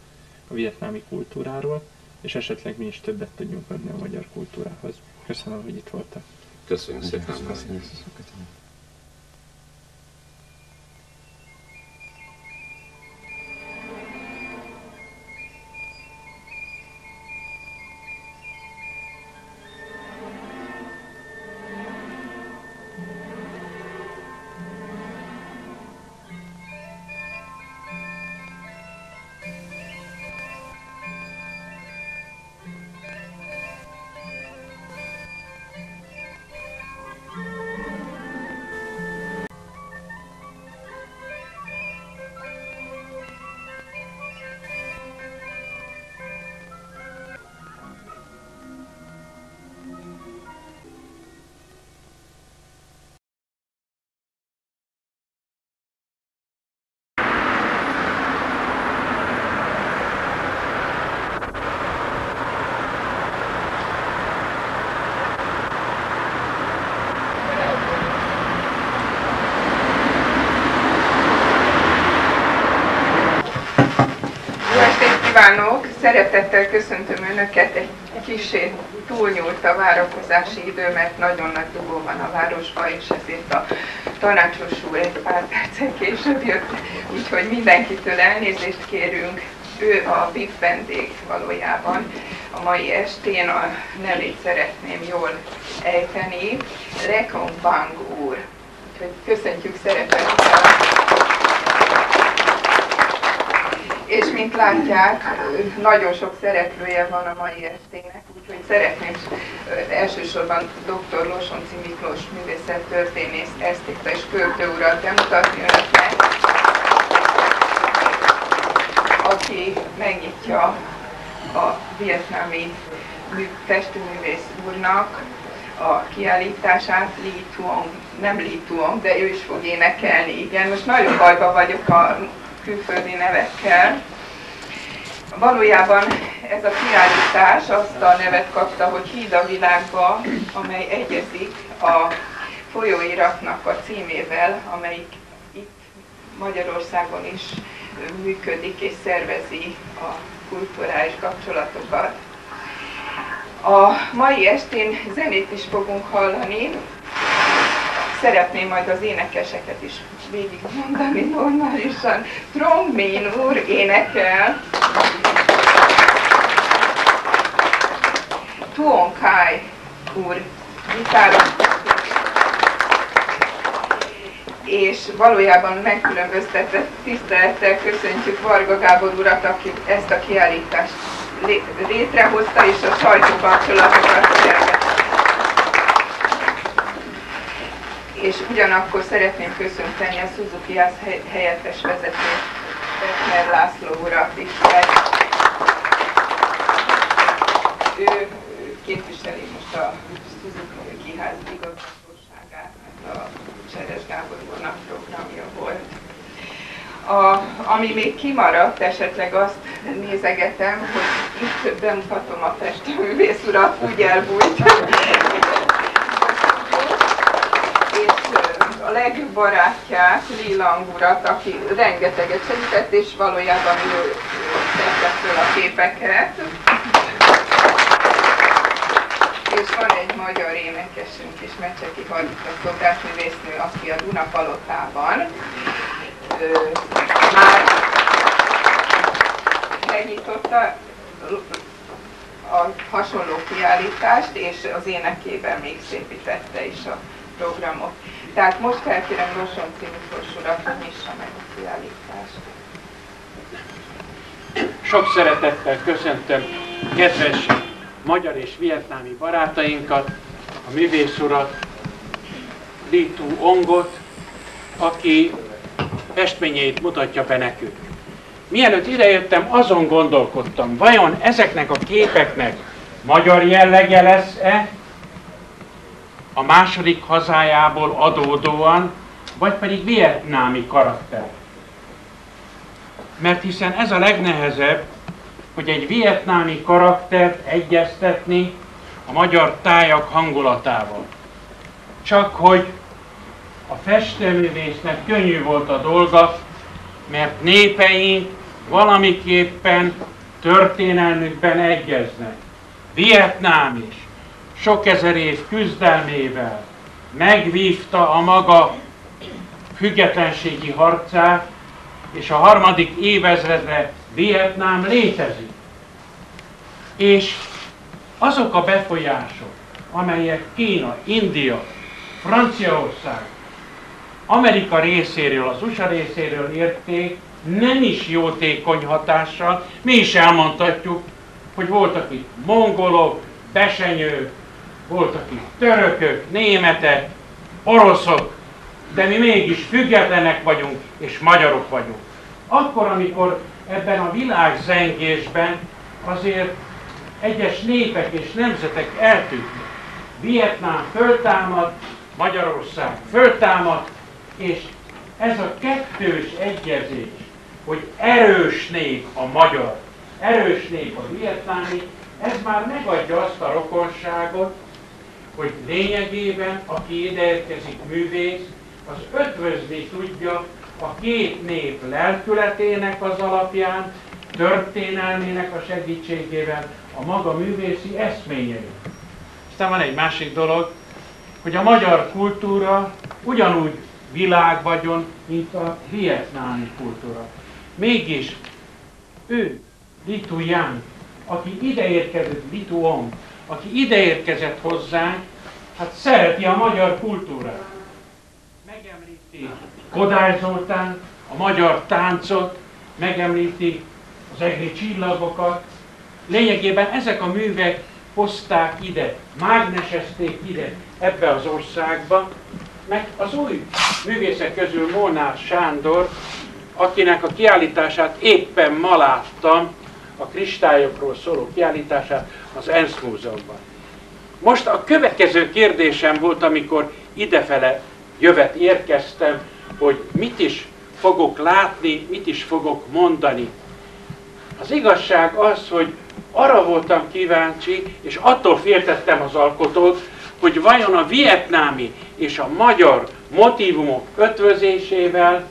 a vietnámi kultúráról, és esetleg mi is többet tudjunk adni a magyar kultúrához. Köszönöm, hogy itt voltak. Köszönjük szépen. Köszönjük. Kívánok! Szeretettel köszöntöm Önöket, egy kicsit túlnyúlt a várakozási idő, mert nagyon nagy dugó van a városban, és ezért a tanácsos úr egy pár perccel később jött, úgyhogy mindenkitől elnézést kérünk. Ő a VIP vendég valójában a mai estén, a nevét szeretném jól ejteni, Lekong Bang úr. Úgyhogy köszöntjük szeretettel. És mint látják, nagyon sok szereplője van a mai estének, úgyhogy szeretném elsősorban dr. Losonczy Miklós művészettörténész, esztéta és költő urat bemutatni önöknek, aki megnyitja a vietnámi festőművész úrnak a kiállítását, Lee Tuong, nem Lee Tuong, de ő is fog énekelni, igen, most nagyon bajban vagyok a külföldi nevekkel. Valójában ez a kiállítás azt a nevet kapta, hogy Híd a világba, amely egyezik a folyóiratnak a címével, amelyik itt Magyarországon is működik és szervezi a kulturális kapcsolatokat. A mai estén zenét is fogunk hallani. Szeretném majd az énekeseket is végigmondani normálisan. Trongmin úr énekel. Tuon Kai úr gitáron. És valójában megkülönböztetett tisztelettel köszöntjük Varga Gábor urat, aki ezt a kiállítást létrehozta és a sajtókapcsolatokat szervezte. És ugyanakkor szeretném köszönteni a Suzuki Jász helyettes vezetőt, Beckner László urat is. Ő képviseli most a Suzuki Ház igazgatóságát, mert a Cseres Gábor úrnak programja volt. Ami még kimaradt, esetleg azt nézegetem, hogy itt bemutatom a festőművész urat, úgy elbújt. És a legjobb barátját, Lilang urat, aki rengeteget segített, és valójában ő tette föl a képeket. És van egy magyar énekesünk is, Mecseki Harita szobrászművésznő, aki a Dunapalotában már megnyitotta a hasonló kiállítást, és az énekében még szépítette is a programot. Tehát most felkérem Losonci Miklós urat, hogy nyissa meg a kiállítást. Sok szeretettel köszöntöm kedves magyar és vietnámi barátainkat, a művész urat, Ly Tu Ongot, aki festményeit mutatja be nekünk. Mielőtt idejöttem, azon gondolkodtam, vajon ezeknek a képeknek magyar jellege lesz-e a második hazájából adódóan, vagy pedig vietnámi karakter. Mert hiszen ez a legnehezebb, hogy egy vietnámi karaktert egyeztetni a magyar tájak hangulatával. Csak hogy a festőművésznek könnyű volt a dolga, mert népeink valamiképpen történelmükben egyeznek. Vietnám is sok ezer év küzdelmével megvívta a maga függetlenségi harcát, és a harmadik évezredre Vietnám létezik. És azok a befolyások, amelyek Kína, India, Franciaország, Amerika részéről, az USA részéről érték, nem is jótékony hatással, mi is elmondhatjuk, hogy voltak itt mongolok, besenyők, voltak itt törökök, németek, oroszok, de mi mégis függetlenek vagyunk, és magyarok vagyunk. Akkor, amikor ebben a világzengésben azért egyes népek és nemzetek eltűntek. Vietnám föltámad, Magyarország föltámad, és ez a kettős egyezés, hogy erős nép a magyar, erős nép a vietnámi, ez már megadja azt a rokonságot, hogy lényegében, aki ideérkezik művész, az ötvözni tudja a két nép lelkületének az alapján, történelmének a segítségével a maga művészi eszményeit. Aztán van egy másik dolog, hogy a magyar kultúra ugyanúgy világvagyon, mint a vietnámi kultúra. Mégis ő, Ly Tu Yang, aki ideérkezett, Ly Tu Ong, aki ideérkezett hozzánk, hát szereti a magyar kultúrát. Megemlíti Kodály Zoltán, a magyar táncot, megemlíti az egri csillagokat. Lényegében ezek a művek hozták ide, mágnesezték ide, ebbe az országba, meg az új művészek közül Molnár Sándor, akinek a kiállítását éppen ma láttam, a kristályokról szóló kiállítását az ENSZ Múzeumban. Most a következő kérdésem volt, amikor idefele jövet érkeztem, hogy mit is fogok látni, mit is fogok mondani. Az igazság az, hogy arra voltam kíváncsi, és attól féltettem az alkotót, hogy vajon a vietnámi és a magyar motívumok ötvözésével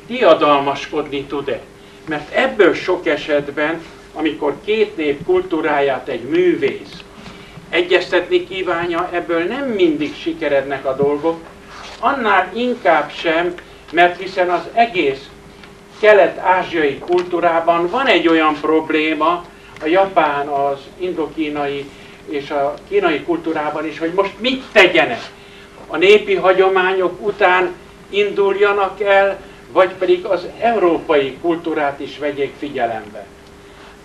diadalmaskodni tud-e. Mert ebből sok esetben, amikor két nép kultúráját egy művész egyeztetni kívánja, ebből nem mindig sikerednek a dolgok, annál inkább sem, mert hiszen az egész kelet-ázsiai kultúrában van egy olyan probléma, a japán, az indokínai és a kínai kultúrában is, hogy most mit tegyenek. A népi hagyományok után induljanak el, vagy pedig az európai kultúrát is vegyék figyelembe.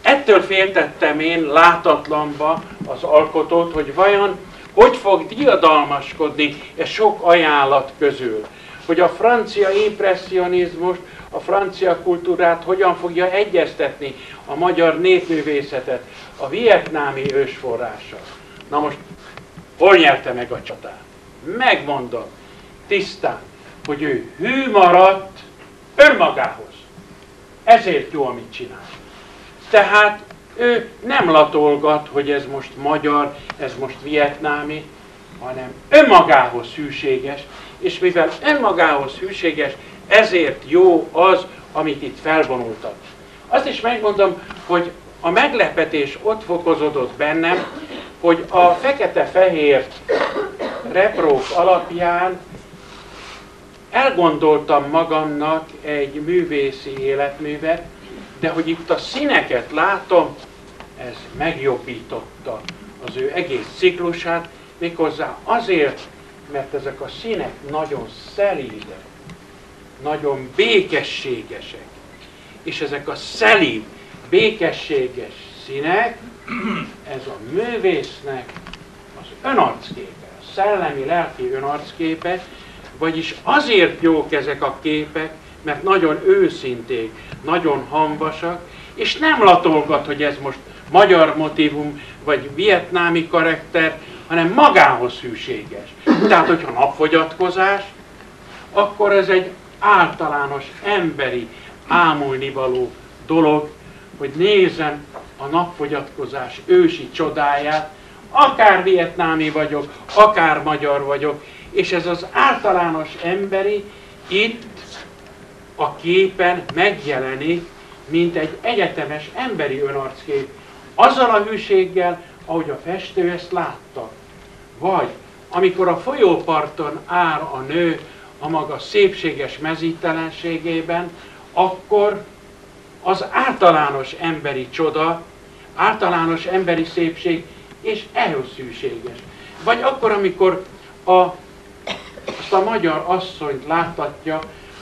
Ettől féltettem én látatlanba az alkotót, hogy vajon hogy fog diadalmaskodni e sok ajánlat közül. Hogy a francia impresszionizmust, a francia kultúrát hogyan fogja egyeztetni a magyar népművészetet a vietnámi ősforrással. Na most, hol nyerte meg a csatát? Megmondom tisztán, hogy ő hű maradt önmagához. Ezért jó, amit csinál. Tehát ő nem latolgat, hogy ez most magyar, ez most vietnámi, hanem önmagához hűséges, és mivel önmagához hűséges, ezért jó az, amit itt felvonultak. Azt is megmondom, hogy a meglepetés ott fokozódott bennem, hogy a fekete-fehér reprók alapján elgondoltam magamnak egy művészi életművet, de hogy itt a színeket látom, ez megjobbította az ő egész ciklusát, méghozzá azért, mert ezek a színek nagyon szelídek, nagyon békességesek. És ezek a szelíd, békességes színek, ez a művésznek az önarcképe, a szellemi, lelki önarcképe, vagyis azért jók ezek a képek, mert nagyon őszinték, nagyon hamvasak, és nem latolgat, hogy ez most magyar motívum, vagy vietnámi karakter, hanem magához hűséges. Tehát, hogyha napfogyatkozás, akkor ez egy általános emberi, ámulnivaló dolog, hogy nézem a napfogyatkozás ősi csodáját, akár vietnámi vagyok, akár magyar vagyok, és ez az általános emberi itt a képen megjelenik, mint egy egyetemes emberi önarckép, azzal a hűséggel, ahogy a festő ezt látta. Vagy amikor a folyóparton áll a nő a maga szépséges mezítelenségében, akkor az általános emberi csoda, általános emberi szépség, és ehhez hűséges. Vagy akkor, amikor azt a magyar asszonyt láttatja,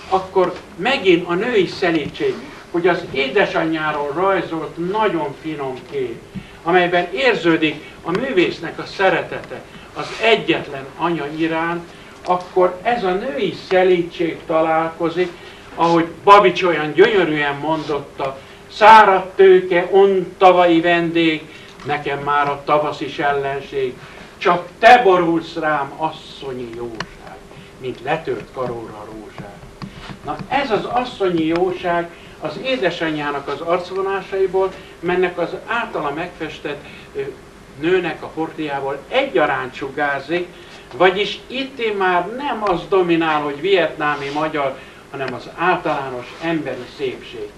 akkor megint a női szelídség, hogy az édesanyjáról rajzolt nagyon finom kép, amelyben érződik a művésznek a szeretete az egyetlen anya iránt, akkor ez a női szelídség találkozik, ahogy Babics olyan gyönyörűen mondotta, száradt tőke, tavai vendég, nekem már a tavasz is ellenség, csak te borulsz rám, asszonyi jóság, mint letört karóra rózsák. Na ez az asszonyi jóság az édesanyjának az arcvonásaiból, mennek az általa megfestett nőnek a portréjából egyaránt sugárzik, vagyis itt már nem az dominál, hogy vietnámi magyar, hanem az általános emberi szépség.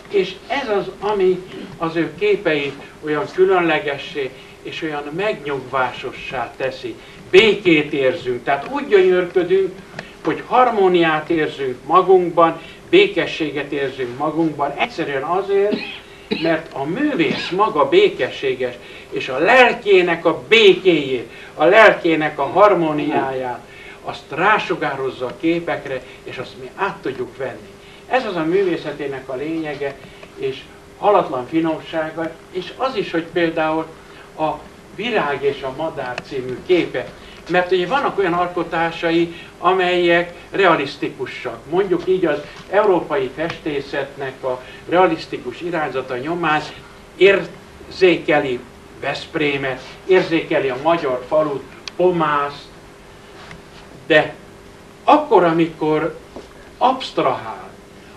És ez az, ami az ő képeit olyan különlegessé és olyan megnyugvásossá teszi. Békét érzünk, tehát úgy gyönyörködünk, hogy harmóniát érzünk magunkban, békességet érzünk magunkban, egyszerűen azért, mert a művész maga békességes, és a lelkének a békéjét, a lelkének a harmóniáját, azt rásugározza a képekre, és azt mi át tudjuk venni. Ez az a művészetének a lényege, és halatlan finomsága, és az is, hogy például a Virág és a Madár című képe, mert ugye vannak olyan alkotásai, amelyek realisztikusak. Mondjuk így az európai festészetnek a realisztikus irányzata nyomán érzékeli Veszprémet, érzékeli a magyar falut, Pomászt, de akkor, amikor absztrahál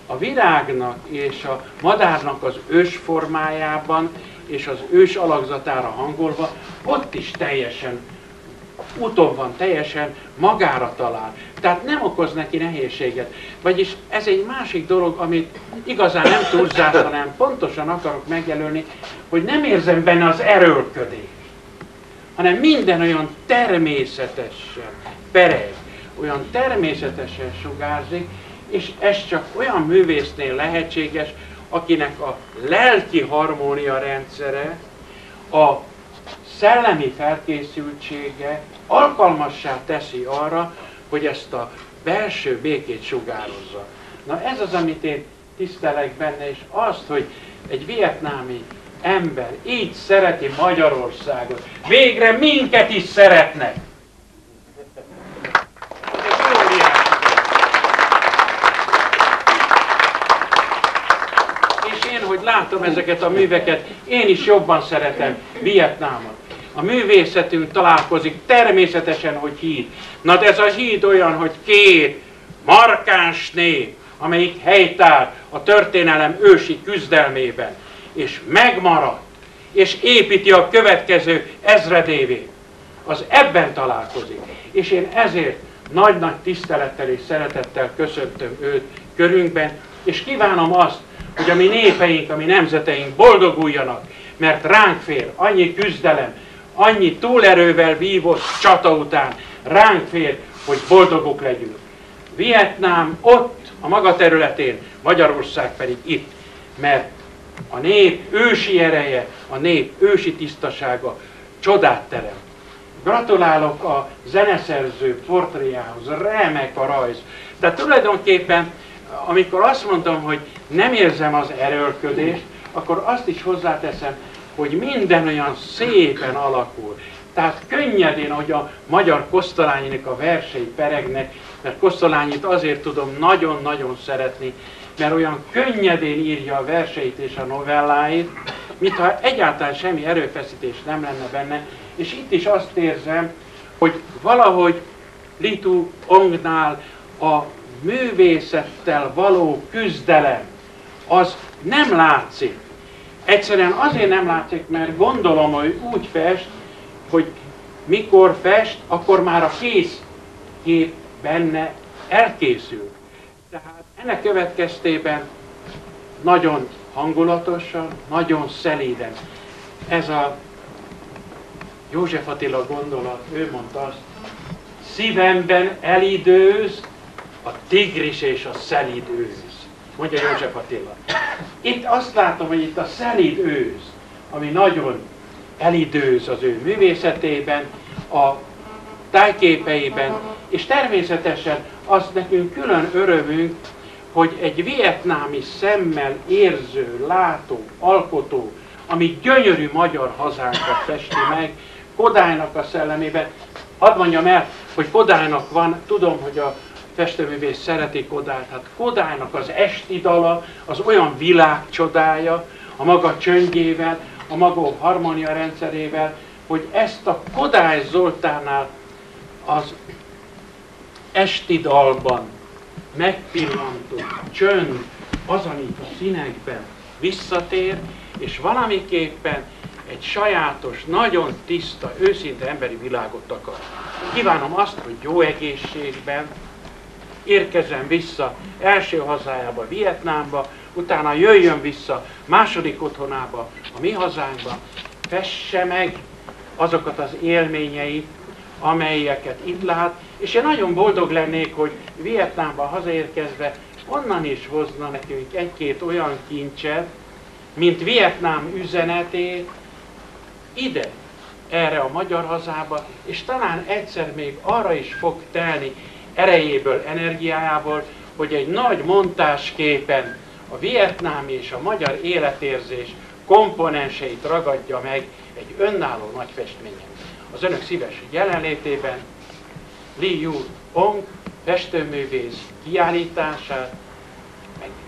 a virágnak és a madárnak az ősformájában, és az ős alakzatára hangolva, ott is teljesen úton van, teljesen magára talál. Tehát nem okoz neki nehézséget. Vagyis ez egy másik dolog, amit igazán nem túlzás, hanem pontosan akarok megjelölni, hogy nem érzem benne az erőlködést, hanem minden olyan természetesen pereg, olyan természetesen sugárzik, és ez csak olyan művésznél lehetséges, akinek a lelki harmónia rendszere, a szellemi felkészültsége alkalmassá teszi arra, hogy ezt a belső békét sugározza. Na ez az, amit én tisztelek benne, és azt, hogy egy vietnámi ember így szereti Magyarországot. Végre minket is szeretnek! És én, hogy látom ezeket a műveket, én is jobban szeretem Vietnámot. A művészetünk találkozik természetesen, hogy híd. Na de ez a híd olyan, hogy két markáns nép, amelyik helytáll a történelem ősi küzdelmében, és megmaradt, és építi a következő ezredévét, az ebben találkozik. És én ezért nagy-nagy tisztelettel és szeretettel köszöntöm őt körünkben, és kívánom azt, hogy a mi népeink, a mi nemzeteink boldoguljanak, mert ránk fér annyi küzdelem, annyi túlerővel vívott csata után, ránk fér, hogy boldogok legyünk. Vietnám ott, a maga területén, Magyarország pedig itt, mert a nép ősi ereje, a nép ősi tisztasága csodát terem. Gratulálok a zeneszerző portréjához, remek a rajz. De tulajdonképpen, amikor azt mondtam, hogy nem érzem az erőlködést, akkor azt is hozzáteszem, hogy minden olyan szépen alakul. Tehát könnyedén, hogy a magyar Kosztolányinak a versei peregnek, mert Kosztolányit azért tudom nagyon-nagyon szeretni, mert olyan könnyedén írja a verseit és a novelláit, mintha egyáltalán semmi erőfeszítés nem lenne benne, és itt is azt érzem, hogy valahogy Ly Tu Ongnál a művészettel való küzdelem, az nem látszik. Egyszerűen azért nem látszik, mert gondolom, hogy úgy fest, hogy mikor fest, akkor már a kész kép benne elkészül. Tehát ennek következtében nagyon hangulatosan, nagyon szelíden. Ez a József Attila gondolat, ő mondta azt, szívemben elidőz a tigris és a szelíd őz, mondja József Attila. Itt azt látom, hogy itt a szelíd őz, ami nagyon elidőz az ő művészetében, a tájképeiben, és természetesen az nekünk külön örömünk, hogy egy vietnámi szemmel érző, látó, alkotó, ami gyönyörű magyar hazánkat festi meg, Kodálynak a szellemében. Hadd mondjam el, hogy Kodálynak van, tudom, hogy a festőművész szereti Kodályt, hát Kodálynak az esti dala az olyan világcsodája, a maga csöndjével, a maga harmónia rendszerével, hogy ezt a Kodály Zoltánnál az esti dalban megpillantott csönd az, amit a színekben visszatér, és valamiképpen egy sajátos, nagyon tiszta, őszinte emberi világot akar. Kívánom azt, hogy jó egészségben érkezzen vissza első hazájába, Vietnámba, utána jöjjön vissza második otthonába, a mi hazánkba, fesse meg azokat az élményeit, amelyeket itt lát, és én nagyon boldog lennék, hogy Vietnámba hazaérkezve onnan is hozna nekünk egy-két olyan kincset, mint Vietnám üzenetét ide, erre a magyar hazába, és talán egyszer még arra is fog telni erejéből, energiájából, hogy egy nagy montásképen a vietnámi és a magyar életérzés komponenseit ragadja meg egy önálló nagy festményen. Az önök szíves jelenlétében Ly Tu Ong festőművész kiállítását megnyitom.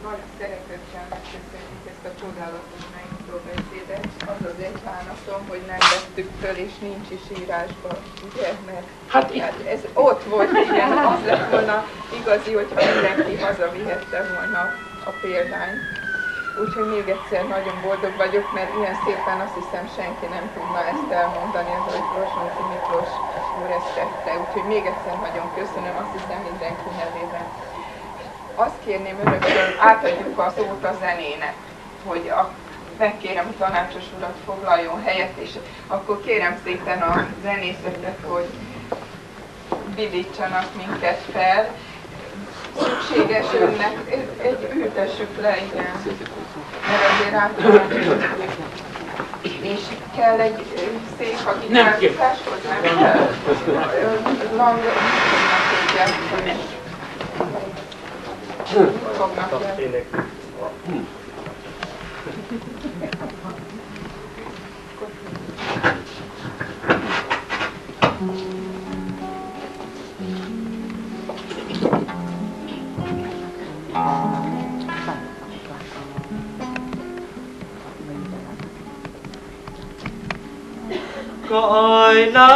Nagy szeretettel megköszönjük ezt a csodálatos nyitróbeszédet. Az az egy bánatom, hogy nem vettük föl, és nincs is írásban, ugye, mert hát ez ott volt, igen, az lett volna igazi, hogyha mindenki hazavihette volna a példányt. Úgyhogy még egyszer nagyon boldog vagyok, mert ilyen szépen azt hiszem senki nem tudna ezt elmondani, ez ahogy Grosnyci Miklós úr ezt tette. Úgyhogy még egyszer nagyon köszönöm, azt hiszem mindenki nevében. Azt kérném önöktől, átadjuk a szót a zenének, hogy megkérem a tanácsos urat foglaljon helyet, és akkor kérem szépen a zenészetet, hogy vidítsanak minket fel. Szükséges önnek, ültessük le, igen, mert azért általában, és kell egy szék a gitározáshoz, nem kell. Lang, mit fognak el? Cõi nắng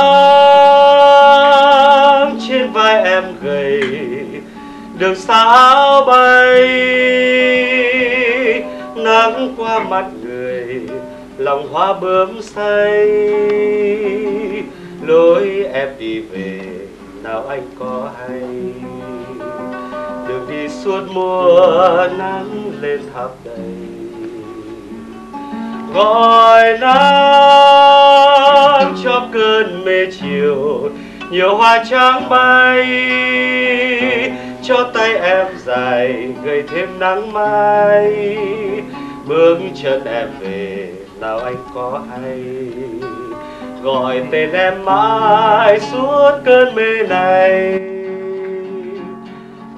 trên vai em gầy, đường xa áo bay, nắng qua mặt người, lòng hoa bướm say. Lối em đi về, nào anh có hay? Đường đi suốt mùa nắng lên tháp đầy. Gọi nắng cho cơn mê chiều, nhiều hoa trắng bay, cho tay em dài gầy thêm nắng mai. Bước chân em về, nào anh có hay? Gọi tên em mãi suốt cơn mê này.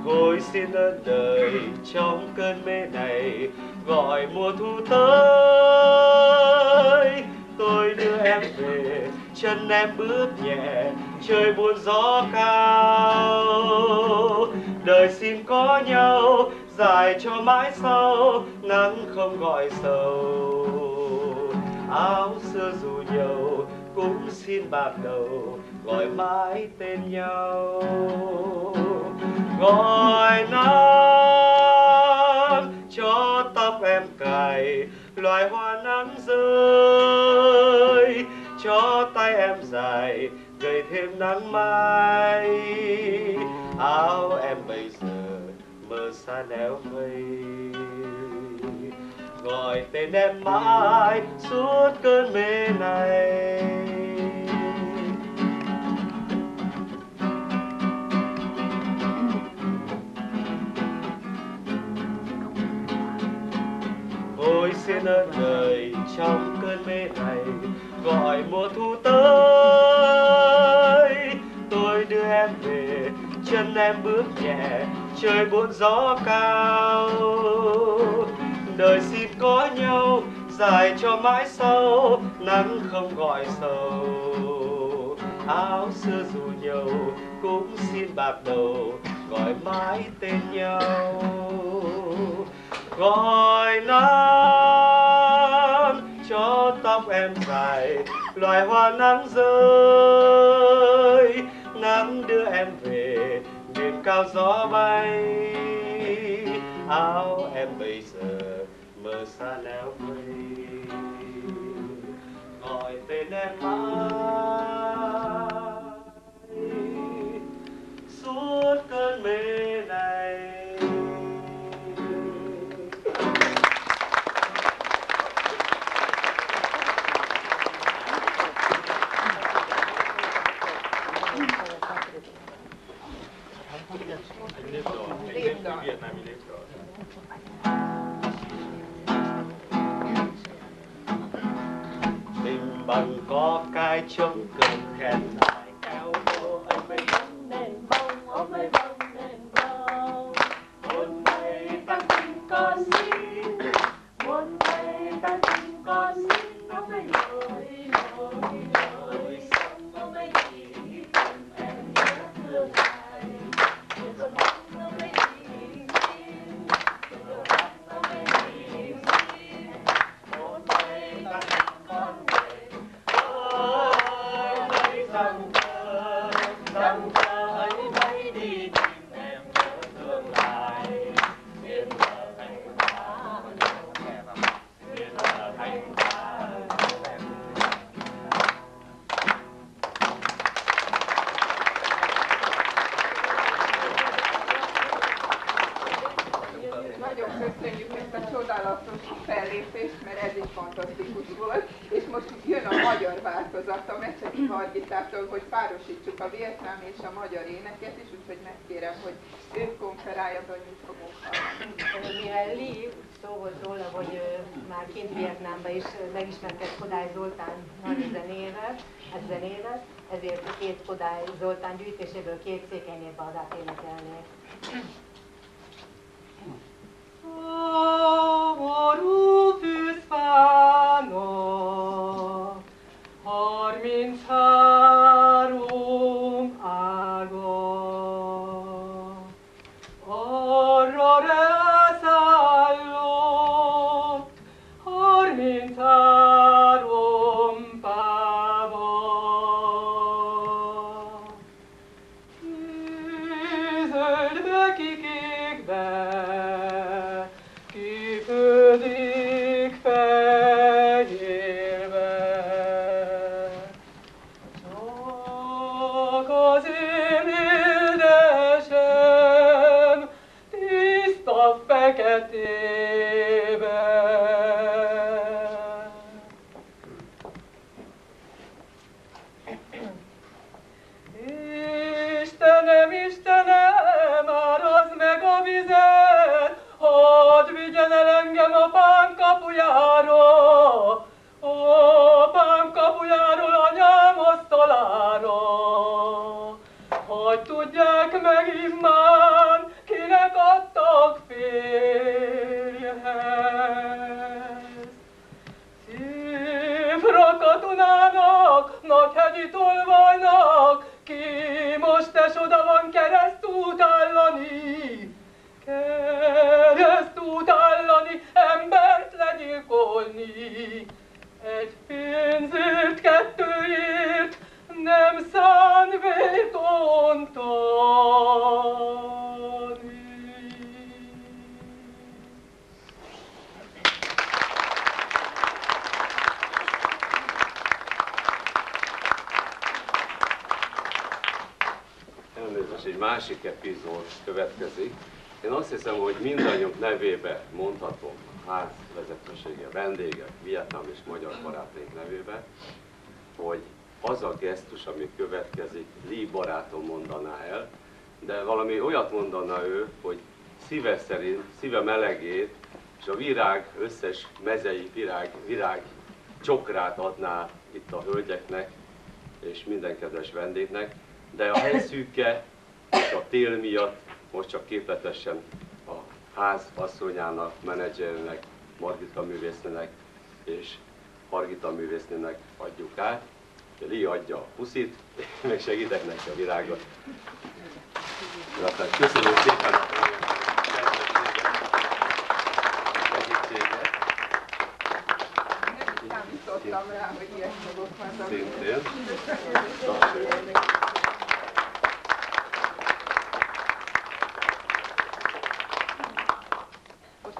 Thôi xin ơn đời trong cơn mê này, gọi mùa thu tới. Tôi đưa em về, chân em bước nhẹ, trời buồn gió cao. Đời xin có nhau, dài cho mãi sau, nắng không gọi sầu. Áo xưa dù nhiều, cũng xin bạc đầu, gọi mãi tên nhau. Gọi nắng cho tóc em cài, loài hoa nắng rơi, cho tay em dài gầy thêm nắng mai. Áo em bây giờ mờ xa néo mây, gọi tên em mãi suốt cơn mê này. Ôi xin ơn đời trong cơn mê này, gọi mùa thu tới. Tôi đưa em về, chân em bước nhẹ, trời buồn gió cao. Đời xin có nhau, dài cho mãi sau, nắng không gọi sầu. Áo xưa dù nhiều, cũng xin bạc đầu, gọi mãi tên nhau. Gọi nắng cho tóc em dài, loài hoa nắng rơi. Nắng đưa em về, miền cao gió bay. Áo em bây giờ mờ xa néo mây, gọi tên em mãi suốt cơn mê này. Tình bằng có cái trống cơm khen lại kéo vô anh với bóng nền bông, ôm với bông nền bông. Hôm nay ta tình con xin, hôm nay ta tình con xin, ôm với đôi sống, ôm với gì em nhớ thương ai. Con bóng ôm với gì xin, con bóng ôm với gì xin. Hôm nay volt, és most jön a magyar változata Mecseki Margitától, hogy párosítsuk a vietnámi és a magyar éneket is, úgyhogy megkérem, hogy ők konferáljanak, hogy mit fogunk hallani. Mivel Lee szó volt róla, hogy már kint Vietnámban is megismerkedett Kodály Zoltán nagy zenével, ezért a két Kodály Zoltán gyűjtéséből két Székelyné Baldát énekelnék. Szomorú tűzfának 33 ága, arra rászállott 33 páva. Zöldbe kikékbe kifődik fehérbe, csak az én édesem tiszta feketébe. Istenem, Istenem, árazd meg a vizet, hadd vigyen el engem apám kapujáról, apám kapujáról anyám asztalára. Hadd tudják meg immár, kinek adtak férjhez. Szívra katonának, nagyhegyi tolvajnak, ki most oda van keresztút állani, keresztút állani, embert legyilkolni. Egy pénzért, kettőért nem szán vért ontani. Elnézést, egy másik epizód következik. Én azt hiszem, hogy mindannyiunk nevébe mondhatom, a ház vezetősége, vendégek, vietnám és magyar barátnék nevébe, hogy az a gesztus, ami következik, Lee barátom mondaná el, de valami olyat mondaná ő, hogy szíve szerint, szíve melegét és a virág, összes mezei virág csokrát adná itt a hölgyeknek és minden kedves vendégnek, de a helyszűke és a tél miatt most csak képletesen a ház asszonyának, menedzsernek, Margita művésznőnek és Hargita művésznőnek adjuk át. Lee adja a puszit, meg segítek neki a virágot. Köszönöm szépen a segítséget. Nem számítottam rá, hogy ilyet fogok mondani. Szintén.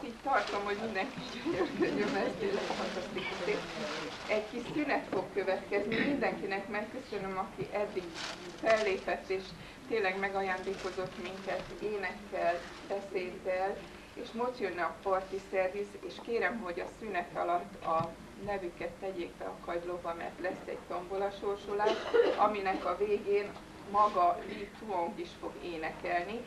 Így tartom, hogy mindenki gyönyörködjön, ez tényleg fantasztikus. Egy kis szünet fog következni, mindenkinek megköszönöm, aki eddig fellépett, és tényleg megajándékozott minket énekkel, beszéddel, és most jönne a parti szerviz, és kérem, hogy a szünet alatt a nevüket tegyék be a kagylóba, mert lesz egy tombola sorsolás, aminek a végén maga Lee Tuong is fog énekelni,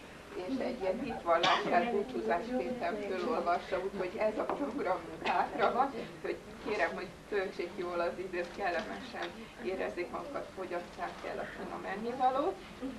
és egy ilyen hitvallását búcsúzásképpen fölolvassa, úgyhogy ez a program hátra van, hogy kérem, hogy töltsék jól az időt, kellemesen érezzék magukat, fogyasszák el a finom ennivalót,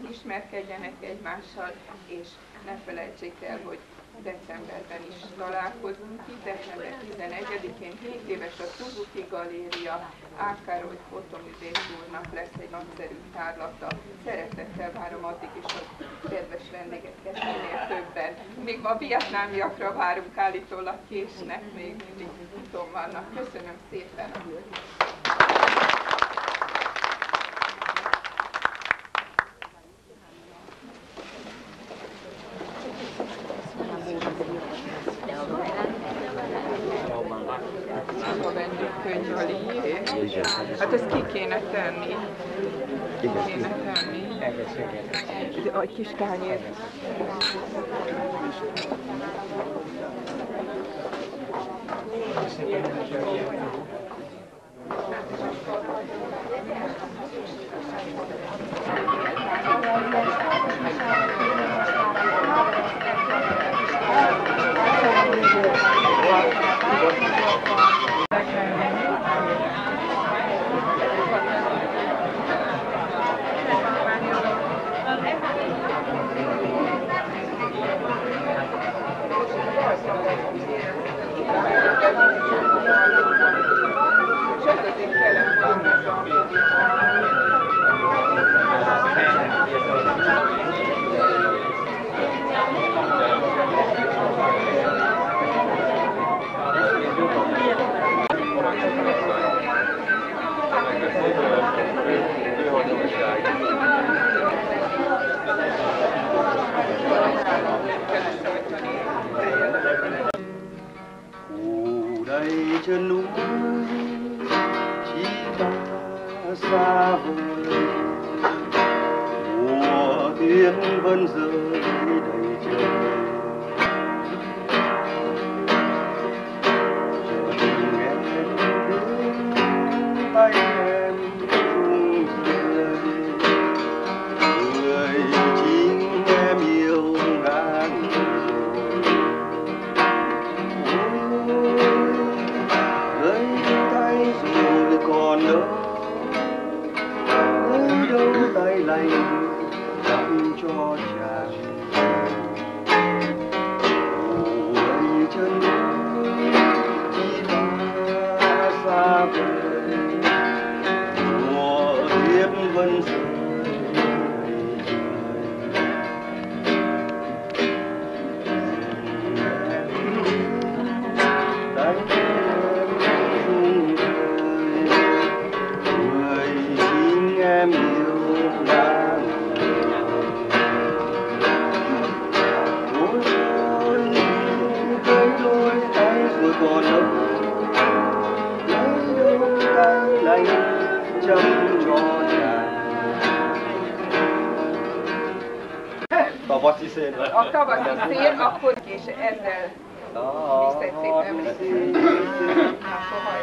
ismerkedjenek egymással, és ne felejtsék el, hogy decemberben is találkozunk itt, december 11-én 7 éves a Suzuki Galéria, Ákároly fotoművész úrnak lesz egy nagyszerű tárlata. Szeretettel várom addig is, hogy kedves vendégeket minél többen. Még a vietnámiakra várunk, állítólag késnek, még mindig úton vannak. Köszönöm szépen! A vendégkönyv a Lié. Hát ezt ki kéne tenni. Ki kéne tenni. Egy kis tányér. chân núi chỉ ta xa vời, mùa tuyết vẫn rơi đầy trời. Tay em rung rời, người chính em yêu ngàn rồi. Ôi, lấy tay rồi còn đâu, lấy đâu tay lành dặn cho chàng. Ôi chân núi chỉ ta xa vời, vẫn rơi đầy trời. Đánh em rung rời, người chính em yêu ngàn rồi. Ôi với đôi tay rồi còn đâu, lấy đâu tay lành chăm cho chàng. Tavaszi szél. A tavaszi szél, akkor és ezzel visszatszép emlékezni. Na, szóval.